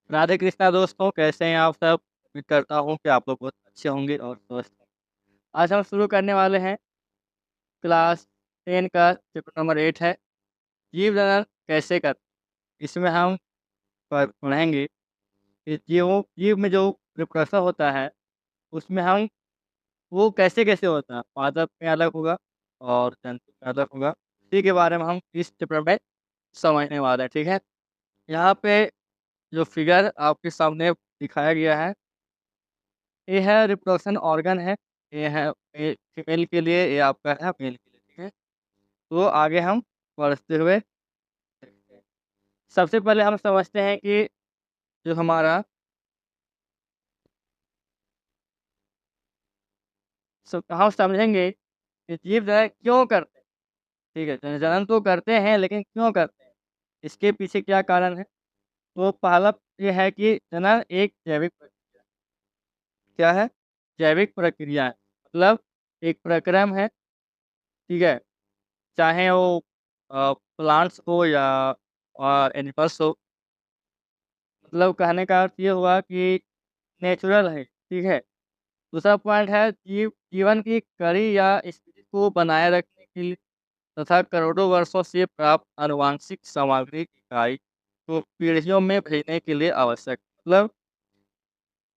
राधे कृष्णा दोस्तों, कैसे हैं आप सब? उम्मीद करता हूँ कि आप लोग बहुत अच्छे होंगे और स्वस्थ होंगे। आज हम शुरू करने वाले हैं क्लास 10 का चैप्टर नंबर 8 है, जीव जनन कैसे करते हैं। इसमें हम पढ़ेंगे कि जीव में जो रिप्रोडक्शन होता है, उसमें हम वो कैसे-कैसे होता है, पादप में अलग होगा और जंतु में अलग होगा। इसी के बारे में हम इस चैप्टर में समझने वाले हैं, ठीक है? यहाँ पे जो फिगर आपके सामने दिखाया गया है, ये है रिप्रोडक्शन ऑर्गन है। ये है फीमेल के लिए, ये आपका है मेल के लिए, ठीक है? तो आगे हम बढ़ते हुए देखते हैं। सबसे पहले हम समझते हैं कि जो हमारा हम समझेंगे कि जीव जो है क्यों करते हैं, ठीक है? जनन तो करते हैं लेकिन क्यों करते हैं? इसके पीछे क्या कारण है? तो पहला ये है कि जनन एक जैविक प्रक्रिया है। क्या है? जैविक प्रक्रिया है। मतलब एक प्रक्रम है, ठीक है? चाहे वो प्लांट्स हो या एनिमल्स हो। मतलब कहने का अर्थ ये हुआ कि नेचुरल है, ठीक है? दूसरा पॉइंट है जीवन की कड़ी या स्थिति को बनाए रखने के लिए तथा करोड़ों वर्षों से प्राप्त आनुवांशिक सामग्री की इकाई को पीढ़ियों में भेजने के लिए आवश्यक। मतलब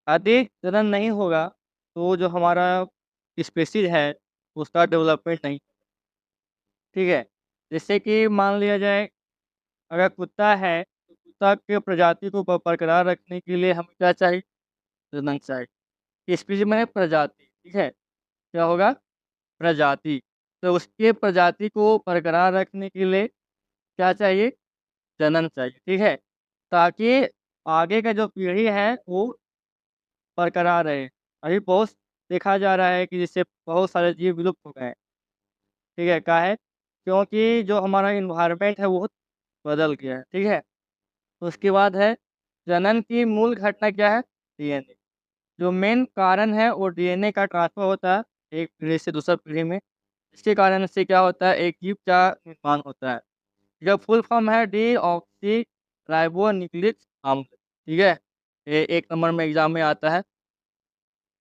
अधिक जनन नहीं होगा तो जो हमारा स्पीशीज़ है उसका डेवलपमेंट नहीं, ठीक है? जैसे कि मान लिया जाए, अगर कुत्ता है तो कुत्ता के प्रजाति को बरकरार रखने के लिए हमें क्या चाहिए? जनन चाहिए। स्पीशीज़ माने प्रजाति, ठीक है? क्या होगा? प्रजाति। तो उसके प्रजाति को बरकरार रखने के लिए क्या चाहिए? जनन चाहिए, ठीक है? ताकि आगे का जो पीढ़ी है वो बरकरार रहे। अभी बहुत देखा जा रहा है कि जैसे बहुत सारे जीव विलुप्त हो गए हैं, ठीक है? काहे? क्योंकि जो हमारा एनवायरनमेंट है वो बदल गया है, ठीक है? उसके बाद है जनन की मूल घटना क्या है? डीएनए। जो मेन कारण है वो डीएनए का ट्रांसफ़र होता है एक पीढ़ी से दूसरा पीढ़ी में। इसके कारण से क्या होता है, एक जीव का निर्माण होता है। जो फुल फॉर्म है डीऑक्सी राइबोन्यूक्लिक अम्ल, ठीक है? ये 1 नंबर में एग्ज़ाम में आता है,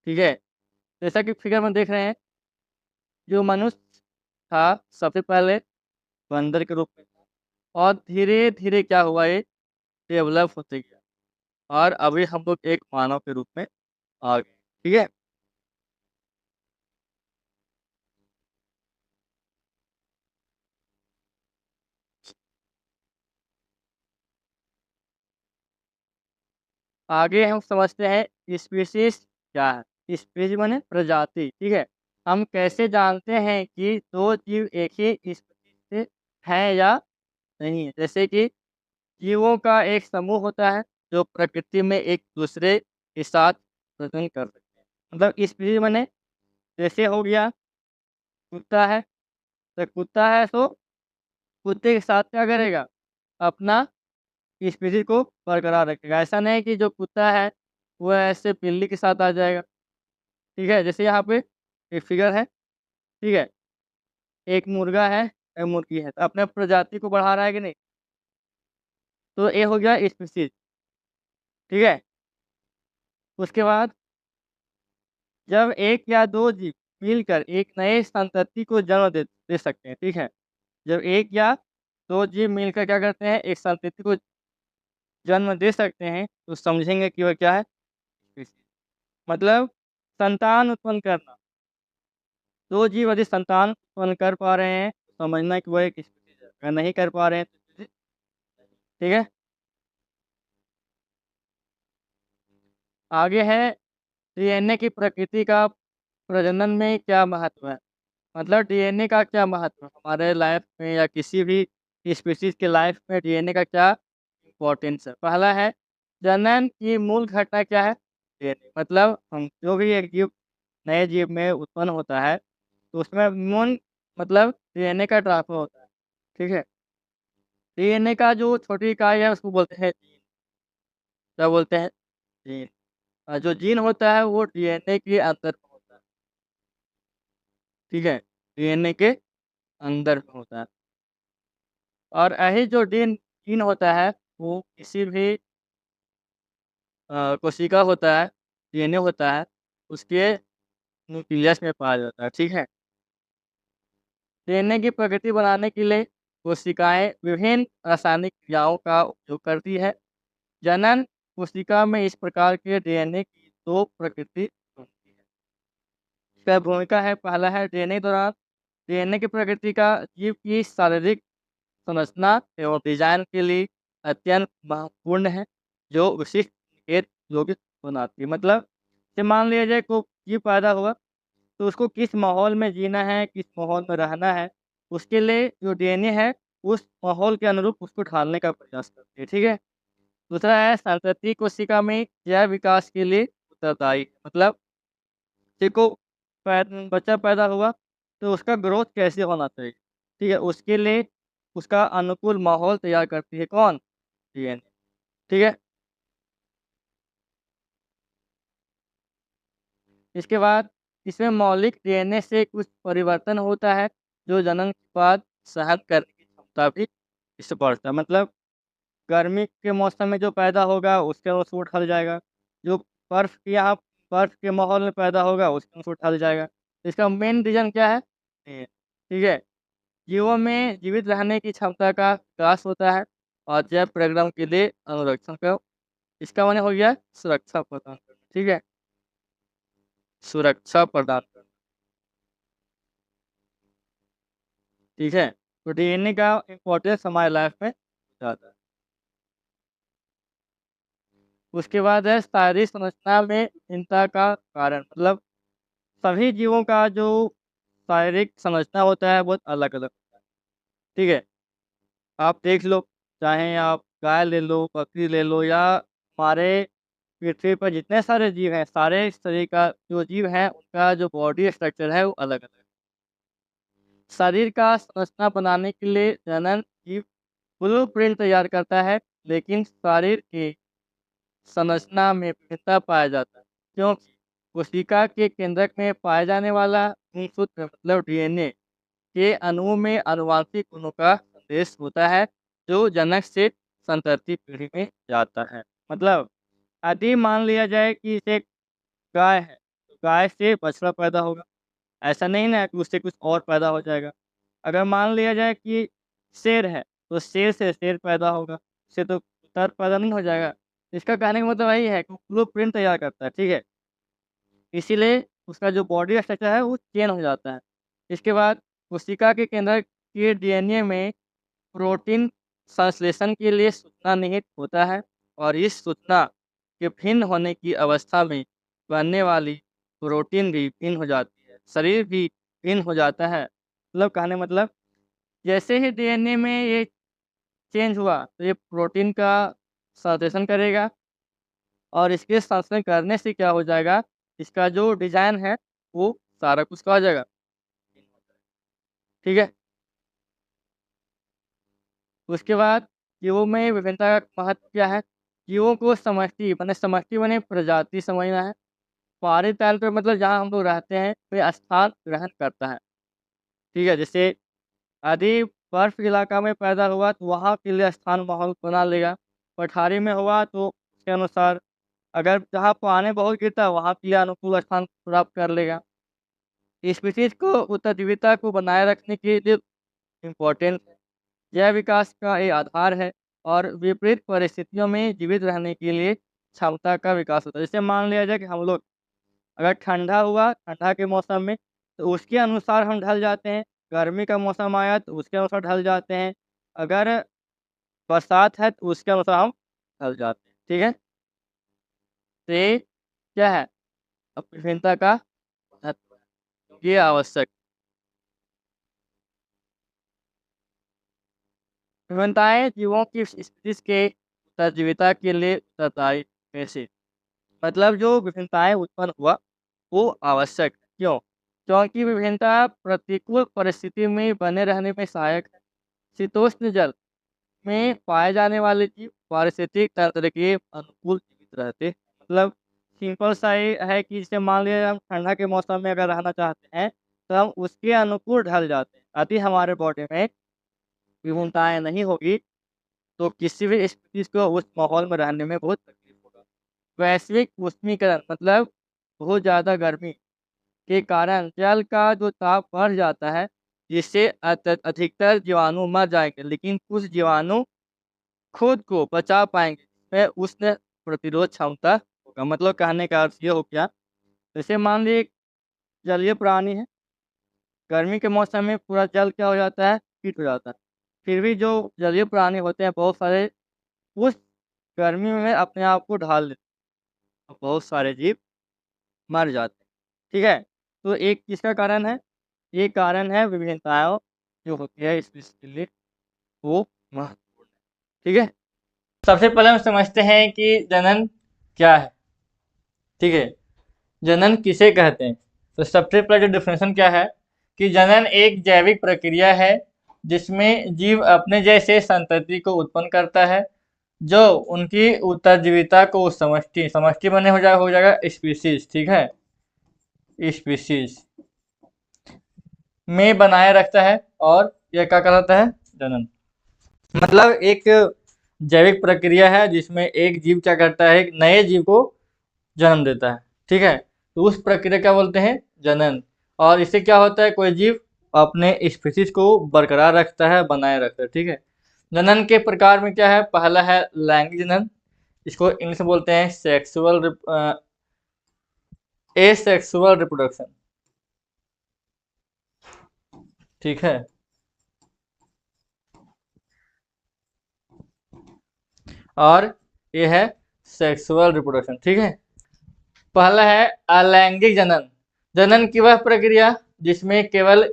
ठीक है? जैसा कि फिगर में देख रहे हैं, जो मनुष्य था सबसे पहले बंदर के रूप में था और धीरे-धीरे क्या हुआ, ये डेवलप होते गया और अभी हम लोग एक मानव के रूप में आ गए, ठीक है? आगे हम समझते हैं स्पीशीज़ क्या है? स्पीशीज़ माने प्रजाति, ठीक है? हम कैसे जानते हैं कि 2 जीव एक ही स्पीशीज़ से हैं या नहीं है? जैसे कि जीवों का एक समूह होता है जो प्रकृति में एक-दूसरे के साथ प्रजनन कर सकते हैं। मतलब स्पीशीज़ माने जैसे हो गया कुत्ता है, तो कुत्ता है तो कुत्ते के साथ क्या करेगा? अपना स्पीशीज़ को बरकरार रखेगा। ऐसा नहीं है कि जो कुत्ता है वो ऐसे बिल्ली के साथ आ जाएगा। ठीक है? जैसे यहाँ पे एक फिगर है, ठीक है? एक मुर्गा है, एक मुर्गी है, तो अपने प्रजाति को बढ़ा रहा है कि नहीं? तो ये हो गया स्पीशीज़, ठीक है? उसके बाद जब 1 या 2 जीव मिलकर एक नए संतति को जन्म दे दे सकते हैं, ठीक है? जब 1 या 2 जीव मिलकर क्या करते हैं, एक संतति को जन्म दे सकते हैं, तो समझेंगे कि वो क्या है? स्पीशीज़। मतलब संतान उत्पन्न करना। 2 जीव यदि संतान उत्पन्न कर पा रहे हैं, तो समझना कि वो एक स्पीशीज़ है। अगर नहीं कर पा रहे हैं तो स्पीशीज़ ठीक है? आगे है डीएनए की प्रकृति का प्रजनन में क्या महत्व है? मतलब डीएनए का क्या महत्व है? हमारे लाइफ में या किसी भी स्पीशीज़ के लाइफ में डीएनए का क्या इम्पोर्टेंस है? पहला है जनन की मूल घटना क्या है? डीएनए। मतलब हम जो भी एक जीव नए जीव में उत्पन्न होता है, तो उसमें मूल मतलब डीएनए का ट्रांसफर होता है, ठीक है? डीएनए का जो छोटी इकाई है उसको बोलते हैं जीन। क्या बोलते हैं? जीन। जो जीन होता है वो डीएनए के अंदर में होता है, ठीक है? डीएनए के अंदर में होता है और यही जो जीन होता है वो किसी भी कोशिका होता है, डीएनए होता है, उसके न्यूक्लियस में पाया जाता है, ठीक है? डीएनए की प्रकृति बनाने के लिए कोशिकाएँ विभिन्न रासायनिक क्रियाओं का उपयोग करती है। जनन कोशिका में इस प्रकार के डीएनए की 2 प्रकृति होती है। इसका भूमिका है, पहला है डीएनए दौरान डीएनए की प्रकृति का जीव की शारीरिक संरचना एवं डिजाइन के लिए अत्यंत महत्वपूर्ण है, जो विशिष्ट संकेत योग्य बनाती है। मतलब जैसे मान लिया जाए कोई जीव पैदा हुआ, तो उसको किस माहौल में जीना है, किस माहौल में रहना है, उसके लिए जो डीएनए है, उस माहौल के अनुरूप उसको ढालने का प्रयास करती है, ठीक है? दूसरा है संतति कोशिका में जैव विकास के लिए उत्तरदायी है। मतलब देखो बच्चा पैदा हुआ, तो उसका ग्रोथ कैसे होना चाहिए, ठीक है? उसके लिए उसका अनुकूल माहौल तैयार करती है कौन? डीएनए, ठीक है? इसके बाद इसमें मौलिक डीएनए से कुछ परिवर्तन होता है, जो जन्म के बाद सहन करने की क्षमता भी इससे बढ़ता है। मतलब गर्मी के मौसम में जो पैदा होगा, उसके अनुसार वो ढल जाएगा। जो बर्फ़ के माहौल में पैदा होगा, उसके अनुसार ढल जाएगा। तो इसका मेन रीज़न क्या है? ये, ठीक है? जीवों में जीवित रहने की क्षमता का विकास होता है और जैव परिणाम के लिए अनुरक्षण का इसका माने हो गया सुरक्षा प्रदान करना, ठीक है? सुरक्षा प्रदान करना, ठीक है? तो डीएनए का इम्पोर्टेंस हमारे लाइफ में ज़्यादा है। उसके बाद है शारीरिक संरचना में भिन्नता का कारण मतलब सभी जीवों का जो शारीरिक संरचना होता है बहुत अलग-अलग होता है, ठीक है? आप देख लो, चाहे आप गाय ले लो, बकरी ले लो या हमारे पृथ्वी पर जितने सारे जीव हैं, सारे शरीर का जो जीव हैं, उनका जो बॉडी स्ट्रक्चर है वो अलग-अलग है। शरीर का संरचना बनाने के लिए जनन जीव ब्लूप्रिंट तैयार करता है, लेकिन शरीर की संरचना में भिन्नता पाया जाता है, क्योंकि कोशिका के केंद्रक में पाए जाने वाला गुणसूत्र मतलब डीएनए के अणुओं में आनुवंशिक गुणों का संदेश होता है, जो जनक से संतति पीढ़ी में जाता है। मतलब यदि मान लिया जाए कि जैसे गाय है, तो गाय से बछड़ा पैदा होगा, ऐसा नहीं ना कि उससे कुछ और पैदा हो जाएगा। अगर मान लिया जाए कि शेर है, तो शेर से शेर पैदा होगा, उससे तो उतर पैदा नहीं हो जाएगा। इसका कहने का मतलब यही है कि ब्लूप्रिंट तैयार करता है, ठीक है? इसीलिए उसका जो बॉडी स्ट्रक्चर है वो चेंज हो जाता है। इसके बाद कोशिका के केंद्र के डीएनए में प्रोटीन संश्लेषण के लिए सूचना निहित होता है और इस सूचना के भिन्न होने की अवस्था में बनने वाली प्रोटीन भी भिन्न हो जाती है। शरीर भी भिन्न हो जाता है। मतलब कहने मतलब जैसे ही डीएनए में ये चेंज हुआ तो ये प्रोटीन का संश्लेषण करेगा और इसके संश्लेषण करने से क्या हो जाएगा, इसका जो डिज़ाइन है वो सारा कुछ का हो जाएगा, ठीक है? उसके बाद जीवों में विभिन्नता का महत्व क्या है? जीवों को समष्टि माने प्रजाति समझना है। पहाड़ी तल पे मतलब जहाँ हम लोग रहते हैं, वे स्थान ग्रहण करता है, ठीक है? जैसे यदि बर्फ इलाका में पैदा हुआ तो वहाँ के लिए स्थान माहौल बना लेगा। पठारी में हुआ तो उसके अनुसार अगर जहाँ पानी बहुत गिरता है वहाँ के लिए अनुकूल स्थान प्राप्त कर लेगा। स्पीशीज़ को उत्तरजीविता को बनाए रखने के लिए इम्पोर्टेंट है। जैव विकास का ये आधार है और विपरीत परिस्थितियों में जीवित रहने के लिए क्षमता का विकास होता है। जैसे मान लिया जाए कि हम लोग अगर ठंडा हुआ, ठंडा के मौसम में, तो उसके अनुसार हम ढल जाते हैं। गर्मी का मौसम आया तो उसके अनुसार ढल जाते हैं। अगर बरसात है तो उसके अनुसार हम ढल जाते हैं, ठीक है? तो ये क्या है? विभिन्नता का महत्व है। ये आवश्यक विभिन्नताएँ जीवों की स्पीशीज़ के उत्तरजीविता के लिए उत्तरदायी में से मतलब जो विभिन्नताएँ उत्पन्न हुआ, वो आवश्यक है। क्यों? क्योंकि विभिन्नता प्रतिकूल परिस्थिति में बने रहने में सहायक है। शीतोष्ण जल में पाए जाने वाले जीव पारिस्थितिक तंत्र के अनुकूल जीवित रहते हैं। मतलब सिंपल सा ये है कि जैसे मान लीजिए हम ठंडा के मौसम में अगर रहना चाहते हैं, तो हम उसके अनुकूल ढल जाते हैं। यदि हमारे बॉडी में विभिन्नताएँ नहीं होगी, तो किसी भी स्पीशीज़ को उस माहौल में रहने में बहुत तकलीफ होगा। वैश्विक उष्मीकरण मतलब बहुत ज़्यादा गर्मी के कारण जल का जो ताप बढ़ जाता है, जिससे अधिकतर जीवाणु मर जाएँगे, लेकिन कुछ जीवाणु खुद को बचा पाएँगे। वह उष्ण प्रतिरोध क्षमता होगा। मतलब कहने का अर्थ ये हो गया, जैसे मान लीजिए एक जलीय प्राणी है, गर्मी के मौसम में पूरा जल क्या हो जाता है, हीट हो जाता है। फिर भी जो जलीय प्राणी होते हैं बहुत सारे, उस गर्मी में अपने आप को ढाल लेते हैं, बहुत सारे जीव मर जाते हैं। ठीक है? तो एक किसका कारण है? ये कारण है विभिन्नताओं जो होती है इस विश्व के लिए, वो महत्वपूर्ण है। ठीक है? सबसे पहले हम समझते हैं कि जनन क्या है। ठीक है? जनन किसे कहते हैं? तो सबसे पहले जो डिफिनेशन क्या है कि जनन एक जैविक प्रक्रिया है जिसमें जीव अपने जैसे संतति को उत्पन्न करता है, जो उनकी उत्तरजीविता को समष्टि बने हो जाएगा स्पीशीज। ठीक है? स्पीशीज में बनाए रखता है, और यह क्या कहलाता है? जनन। मतलब एक जैविक प्रक्रिया है जिसमें एक जीव क्या करता है, एक नए जीव को जन्म देता है। ठीक है? तो उस प्रक्रिया क्या बोलते हैं? जनन। और इससे क्या होता है, कोई जीव अपने स्पीशीज को बरकरार रखता है, बनाए रखता है। ठीक है? जनन के प्रकार में क्या है? पहला है लैंगिक जनन, इसको इंग्लिश में बोलते हैं एसेक्सुअल रिप्रोडक्शन। ठीक है? और ये है सेक्सुअल रिप्रोडक्शन। ठीक है? पहला है अलैंगिक जनन। जनन की वह प्रक्रिया जिसमें केवल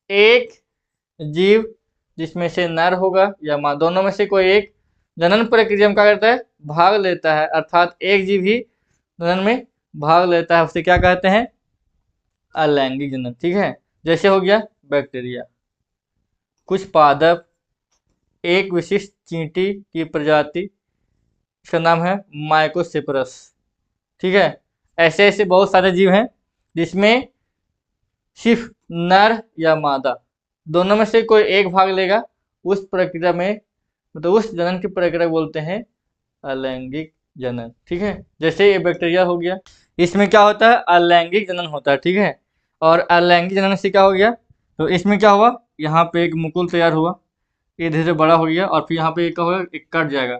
एक जीव, जिसमें से नर होगा या मां, दोनों में से कोई एक जनन प्रक्रिया में क्या करता है? भाग लेता है। अर्थात एक जीव ही जनन में भाग लेता है, उसे क्या कहते हैं? अलैंगिक जनन। ठीक है? जैसे हो गया बैक्टीरिया, कुछ पादप, एक विशिष्ट चींटी की प्रजाति, इसका नाम है माइकोसेपरस। ठीक है? ऐसे ऐसे बहुत सारे जीव हैं जिसमें सिर्फ नर या मादा दोनों में से कोई एक भाग लेगा। उस प्रक्रिया में, मतलब उस जनन की प्रक्रिया बोलते हैं अलैंगिक जनन। ठीक है? जैसे ये बैक्टीरिया हो गया, इसमें क्या होता है? अलैंगिक जनन होता है। ठीक है? और अलैंगिक जनन से क्या हो गया, तो इसमें क्या हुआ, यहाँ पे एक मुकुल तैयार हुआ, ये धीरे धीरे बड़ा हो गया, और फिर यहाँ पे क्या होगा, एक कट जाएगा,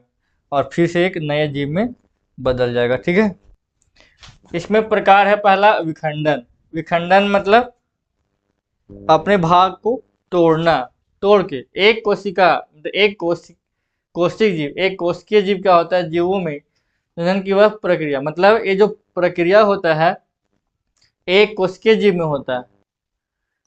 और फिर से एक नए जीव में बदल जाएगा। ठीक है? इसमें प्रकार है पहला विखंडन। विखंडन मतलब अपने भाग को तोड़ना, तोड़ के एक कोशिका, एक कोशिक जीव, एक कोशिकीय जीव क्या होता है? जीवों में जनन की वह प्रक्रिया, मतलब ये जो प्रक्रिया होता है एक कोशिकीय जीव में होता है,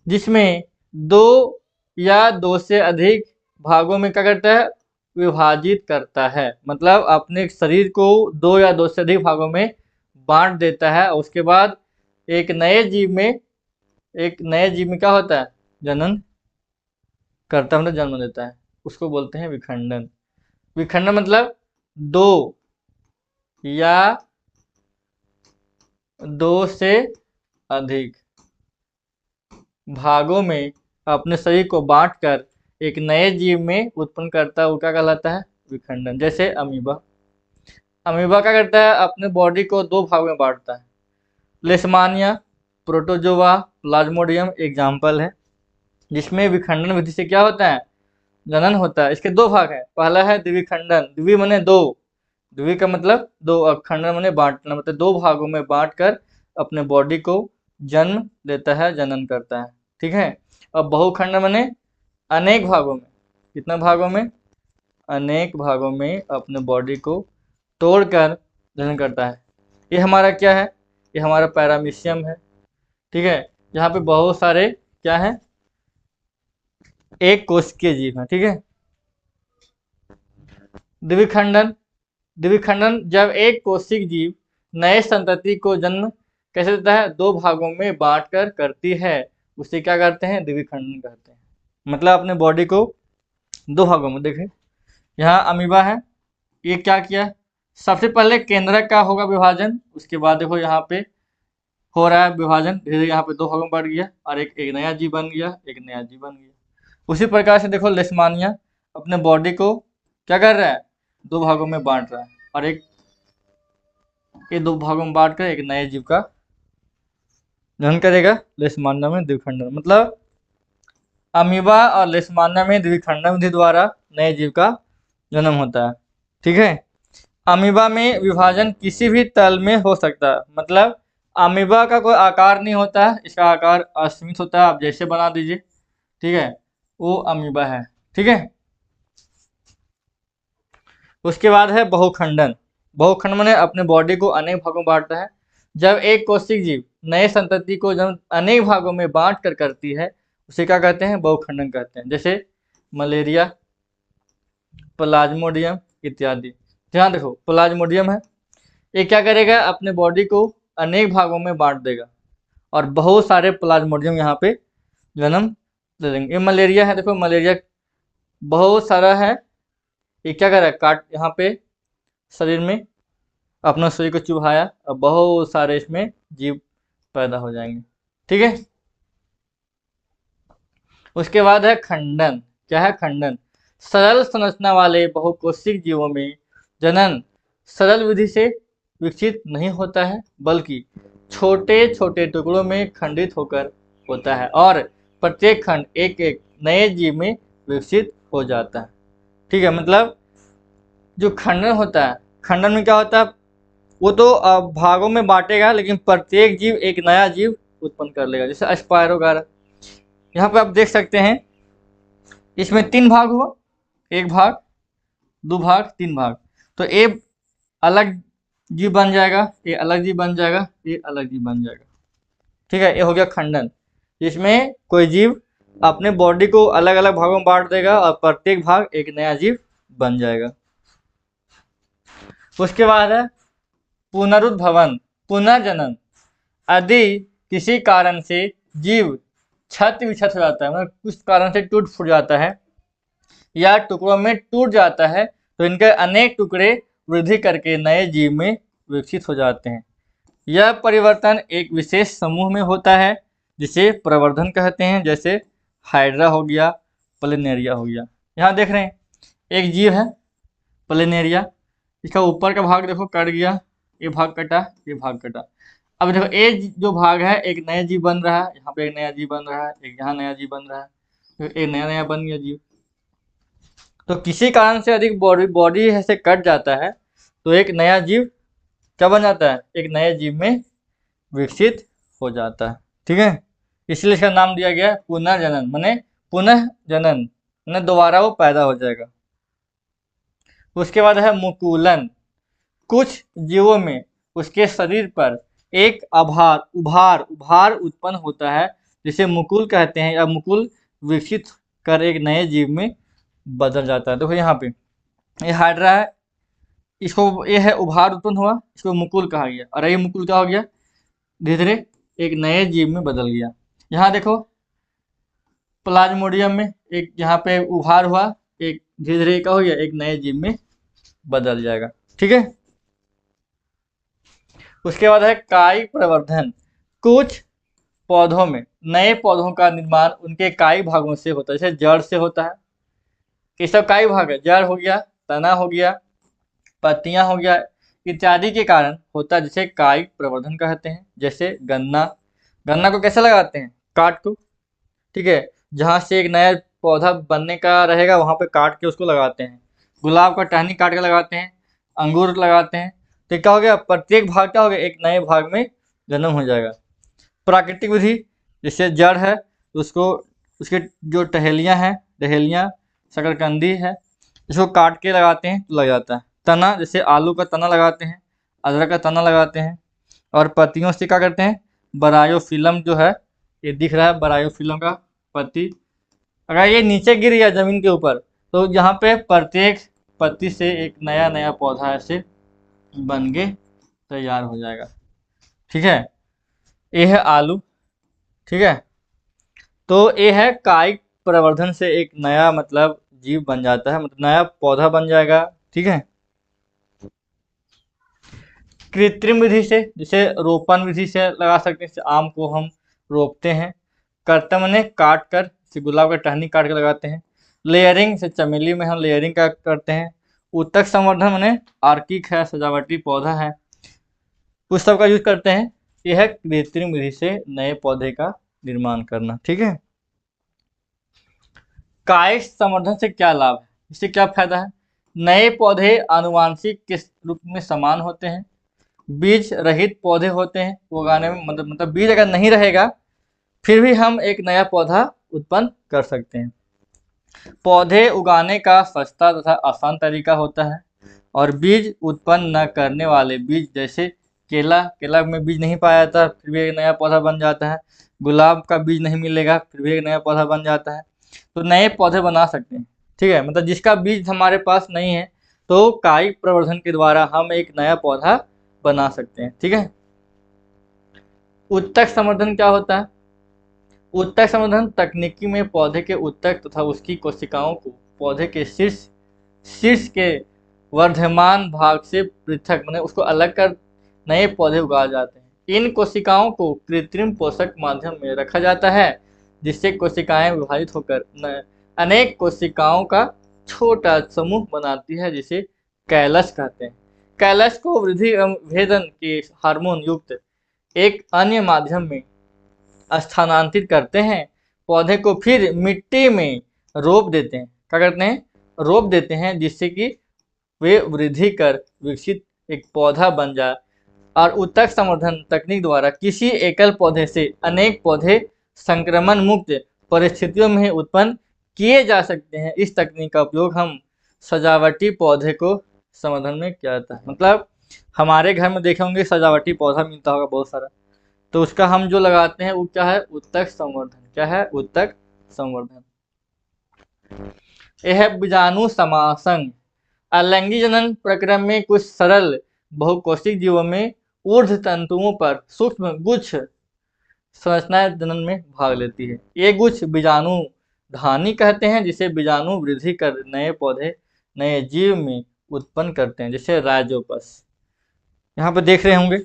जिसमें दो या दो से अधिक भागों में क्या करता है? विभाजित करता है। मतलब अपने शरीर को दो या दो से अधिक भागों में बांट देता है, और उसके बाद एक नए जीव में क्या होता है? जनन करता, मतलब जन्म देता है। उसको बोलते हैं विखंडन। विखंडन मतलब दो या दो से अधिक भागों में अपने शरीर को बांटकर एक नए जीव में उत्पन्न करता है, वो क्या कहलाता है? विखंडन। जैसे अमीबा। अमीबा क्या करता है? अपने बॉडी को दो भागों में बांटता है। लेशमानिया, प्रोटोजोआ, प्लाज्मोडियम एग्जाम्पल है, जिसमें विखंडन विधि से क्या होता है? जनन होता है। इसके दो भाग हैं। पहला है द्विखंडन, द्वि मने दो, द्वि का मतलब दो, और खंडन मने बांटना, मतलब दो भागों में बांटकर अपने बॉडी को जन्म देता है, जनन करता है। ठीक है? और बहुखंड मने अनेक भागों में, कितना भागों में? अनेक भागों में अपने बॉडी को तोड़कर जनन करता है। ये हमारा क्या है? ये हमारा पैरामीशियम है। ठीक है? यहाँ पे बहुत सारे क्या है? एक कोशिकीय जीव है। ठीक है? द्विखंडन। द्विखंडन जब एक कोशिक जीव नए संतति को जन्म कैसे देता है? दो भागों में बांटकर करती है, उसे क्या करते हैं? द्विखंडन कहते हैं। मतलब अपने बॉडी को दो भागों में, देखें यहाँ अमीबा है, ये क्या किया, सबसे पहले केंद्रक का होगा विभाजन, उसके बाद देखो यहाँ पे हो रहा है विभाजन, धीरे धीरे यहाँ पे दो भागों में बढ़ गया, और एक नया जीव बन गया, एक नया जीव बन गया। उसी प्रकार से देखो लेशमानिया अपने बॉडी को क्या कर रहा है? दो भागों में बांट रहा है, और एक ये दो भागों में बांट कर एक नए जीव का जन्म करेगा लेशमानिया में द्विखंडन। मतलब अमीबा और लेशमानिया में द्विखंडन विधि द्वारा नए जीव का जन्म होता है। ठीक है। अमीबा में विभाजन किसी भी तल में हो सकता है। मतलब अमीबा का कोई आकार नहीं होता है, इसका आकार असीमित होता है। आप जैसे बना दीजिए, ठीक है, वो अमीबा है। ठीक है। उसके बाद है बहुखंडन। बहुखंड माने अपने बॉडी को अनेक भागों में बांटता है। जब एक कोशिक जीव नए संतति को जब अनेक भागों में बांट कर करती है, उसे क्या कहते हैं? बहुखंडन कहते हैं। जैसे मलेरिया, प्लाज्मोडियम इत्यादि। ध्यान देखो, प्लाज्मोडियम है, ये क्या करेगा? अपने बॉडी को अनेक भागों में बांट देगा और बहुत सारे प्लाज्मोडियम यहाँ पे जन्म दे देंगे। ये मलेरिया है, देखो मलेरिया बहुत सारा है, ये क्या कर रहा है? काट यहाँ पे शरीर में अपना शरीर को चुभाया और बहुत सारे इसमें जीव पैदा हो जाएंगे। ठीक है। उसके बाद है खंडन। क्या है? खंडन। सरल संरचना वाले बहुकोशिक जीवों में जनन सरल विधि से विकसित नहीं होता है, बल्कि छोटे छोटे टुकड़ों में खंडित होकर होता है और प्रत्येक खंड एक एक नए जीव में विकसित हो जाता है। ठीक है। मतलब जो खंडन होता है, खंडन में क्या होता है? वो तो भागों में बांटेगा, लेकिन प्रत्येक जीव एक नया जीव उत्पन्न कर लेगा। जैसे स्पायरो वगैरह, यहाँ पे आप देख सकते हैं, इसमें 3 भाग हुआ, 1 भाग, 2 भाग, 3 भाग। तो ये अलग जीव बन जाएगा, ये अलग जीव बन जाएगा, ये अलग जीव बन जाएगा। ठीक है। ये हो गया खंडन, जिसमें कोई जीव अपने बॉडी को अलग अलग भागों में बांट देगा और प्रत्येक भाग एक नया जीव बन जाएगा। उसके बाद है पुनरुद्भवन, पुनर्जनन। यदि किसी कारण से जीव क्षत विक्षत हो जाता है, मतलब कुछ कारण से टूट फूट जाता है या टुकड़ों में टूट जाता है, तो इनके अनेक टुकड़े वृद्धि करके नए जीव में विकसित हो जाते हैं। यह परिवर्तन एक विशेष समूह में होता है जिसे प्रवर्धन कहते हैं। जैसे हाइड्रा हो गया, प्लेनेरिया हो गया। यहाँ देख रहे हैं एक जीव है प्लेनेरिया, इसका ऊपर का भाग देखो कट गया, ये भाग कटा, ये भाग कटा। अब देखो ये जो भाग है एक नया जीव बन रहा है, यहाँ पे एक नया जीव बन रहा है, एक यहाँ नया जीव बन रहा है, तो एक नया नया बन गया जीव। तो किसी कारण से अधिक बॉडी ऐसे कट जाता है तो एक नया जीव क्या बन जाता है? एक नए जीव में विकसित हो जाता है। ठीक है। इसलिए इसका नाम दिया गया पुनर्जनन, माने पुनः जनन, माने दोबारा वो पैदा हो जाएगा। उसके बाद है मुकुलन। कुछ जीवों में उसके शरीर पर एक उभार उत्पन्न होता है, जिसे मुकुल कहते हैं, या मुकुल विकसित कर एक नए जीव में बदल जाता है। देखो यहाँ पे ये हाइड्रा है, इसको ये है उभार उत्पन्न हुआ, इसको मुकुल कहा गया, और ये मुकुल क्या हो गया? धीरे धीरे एक नए जीव में बदल गया। यहाँ देखो प्लाज्मोडियम में एक यहाँ पे उभार हुआ, एक धीरे धीरे क्या हो गया? एक नए जीव में बदल जाएगा। ठीक है। उसके बाद है काई प्रवर्धन। कुछ पौधों में नए पौधों का निर्माण उनके काई भागों से होता है, जैसे जड़ से होता है। ये सब काई भाग है, जड़ हो गया, तना हो गया, पत्तियां हो गया, इत्यादि के कारण होता है, जिसे काई प्रवर्धन कहते हैं। जैसे गन्ना, गन्ना को कैसे लगाते हैं? काट को। ठीक है। जहाँ से एक नया पौधा बनने का रहेगा वहां पे काट के उसको लगाते हैं। गुलाब का टहनी काट के लगाते हैं, अंगूर लगाते हैं। तो क्या हो गया? प्रत्येक भाग क्या हो गया? एक नए भाग में जन्म हो जाएगा। प्राकृतिक विधि, जैसे जड़ है उसको, उसके जो टहलियाँ हैं, टहलियाँ, शकरकंदी है, इसको काट के लगाते हैं तो लग जाता है। तना, जैसे आलू का तना लगाते हैं, अदरक का तना लगाते हैं। और पत्तियों से क्या करते हैं? बरायोफिल्म जो है, ये दिख रहा है बरायोफिल्म का पत्ती, अगर ये नीचे गिर गया जमीन के ऊपर तो यहाँ पे प्रत्येक पत्ती से एक नया नया पौधा ऐसे बन के तैयार हो जाएगा। ठीक है। ये है आलू। ठीक है। तो ये है कायिक प्रवर्धन से एक नया मतलब जीव बन जाता है, मतलब नया पौधा बन जाएगा। ठीक है। कृत्रिम विधि से, जैसे रोपण विधि से लगा सकते हैं, जैसे आम को हम रोपते हैं, कर्तन माने काट कर, जैसे गुलाब का टहनी काट कर लगाते हैं। लेयरिंग से चमेली में हम लेयरिंग का करते हैं। उत्तक संवर्धन माने आर्किक है, सजावटी पौधा है। उस सब का यूज करते हैं। यह है कृत्रिम विधि से नए पौधे का निर्माण करना। ठीक है, कायिक संवर्धन से क्या लाभ है, इससे क्या फायदा है? नए पौधे आनुवांशिक के रूप में समान होते हैं, बीज रहित पौधे होते हैं, उगाने में मतलब बीज अगर नहीं रहेगा फिर भी हम एक नया पौधा उत्पन्न कर सकते हैं। पौधे उगाने का सस्ता तथा आसान तरीका होता है, और बीज उत्पन्न न करने वाले बीज जैसे केला में बीज नहीं पाया जाता फिर भी एक नया पौधा बन जाता है, गुलाब का बीज नहीं मिलेगा फिर भी एक नया पौधा बन जाता है। तो नए पौधे बना सकते हैं। ठीक है, मतलब जिसका बीज हमारे पास नहीं है तो कायिक प्रवर्धन के द्वारा हम एक नया पौधा बना सकते हैं। ठीक है, उत्तक संवर्धन क्या होता है? उत्तक संवर्धन तकनीकी में पौधे के उत्तक तथा उसकी कोशिकाओं को पौधे के शीर्ष के वर्धमान भाग से पृथक मैंने उसको अलग कर नए पौधे उगाए जाते हैं। इन कोशिकाओं को कृत्रिम पोषक माध्यम में रखा जाता है, जिससे कोशिकाएं विभाजित होकर अनेक कोशिकाओं का छोटा समूह बनाती है, जिसे कैलस कहते हैं। कैलस को वृद्धि एवं भेदन के हार्मोन युक्त एक अन्य माध्यम में स्थानांतरित करते हैं। पौधे को फिर मिट्टी में रोप देते हैं। क्या करते हैं? रोप देते हैं, जिससे कि वे वृद्धि कर विकसित एक पौधा बन जाए। और उत्तक संवर्धन तकनीक द्वारा किसी एकल पौधे से अनेक पौधे संक्रमण मुक्त परिस्थितियों में उत्पन्न किए जा सकते हैं। इस तकनीक का उपयोग हम सजावटी पौधे को संवर्धन में किया जाता है। मतलब हमारे घर में देखे होंगे सजावटी पौधा मिलता होगा बहुत सारा, तो उसका हम जो लगाते हैं वो क्या है? उत्तक संवर्धन। क्या है? उत्तक संवर्धन। यह है बीजाणु समासंग। अलैंगिक जनन प्रक्रिया में कुछ सरल बहुकोशिक जीवों में ऊर्ध्व तंतुओं पर सूक्ष्म गुच्छ संरचनाएं जनन में भाग लेती है। ये गुच्छ बीजाणु धानी कहते हैं, जिसे बीजाणु वृद्धि कर नए पौधे नए जीव में उत्पन्न करते हैं, जैसे राइजोपस। यहाँ पे देख रहे होंगे,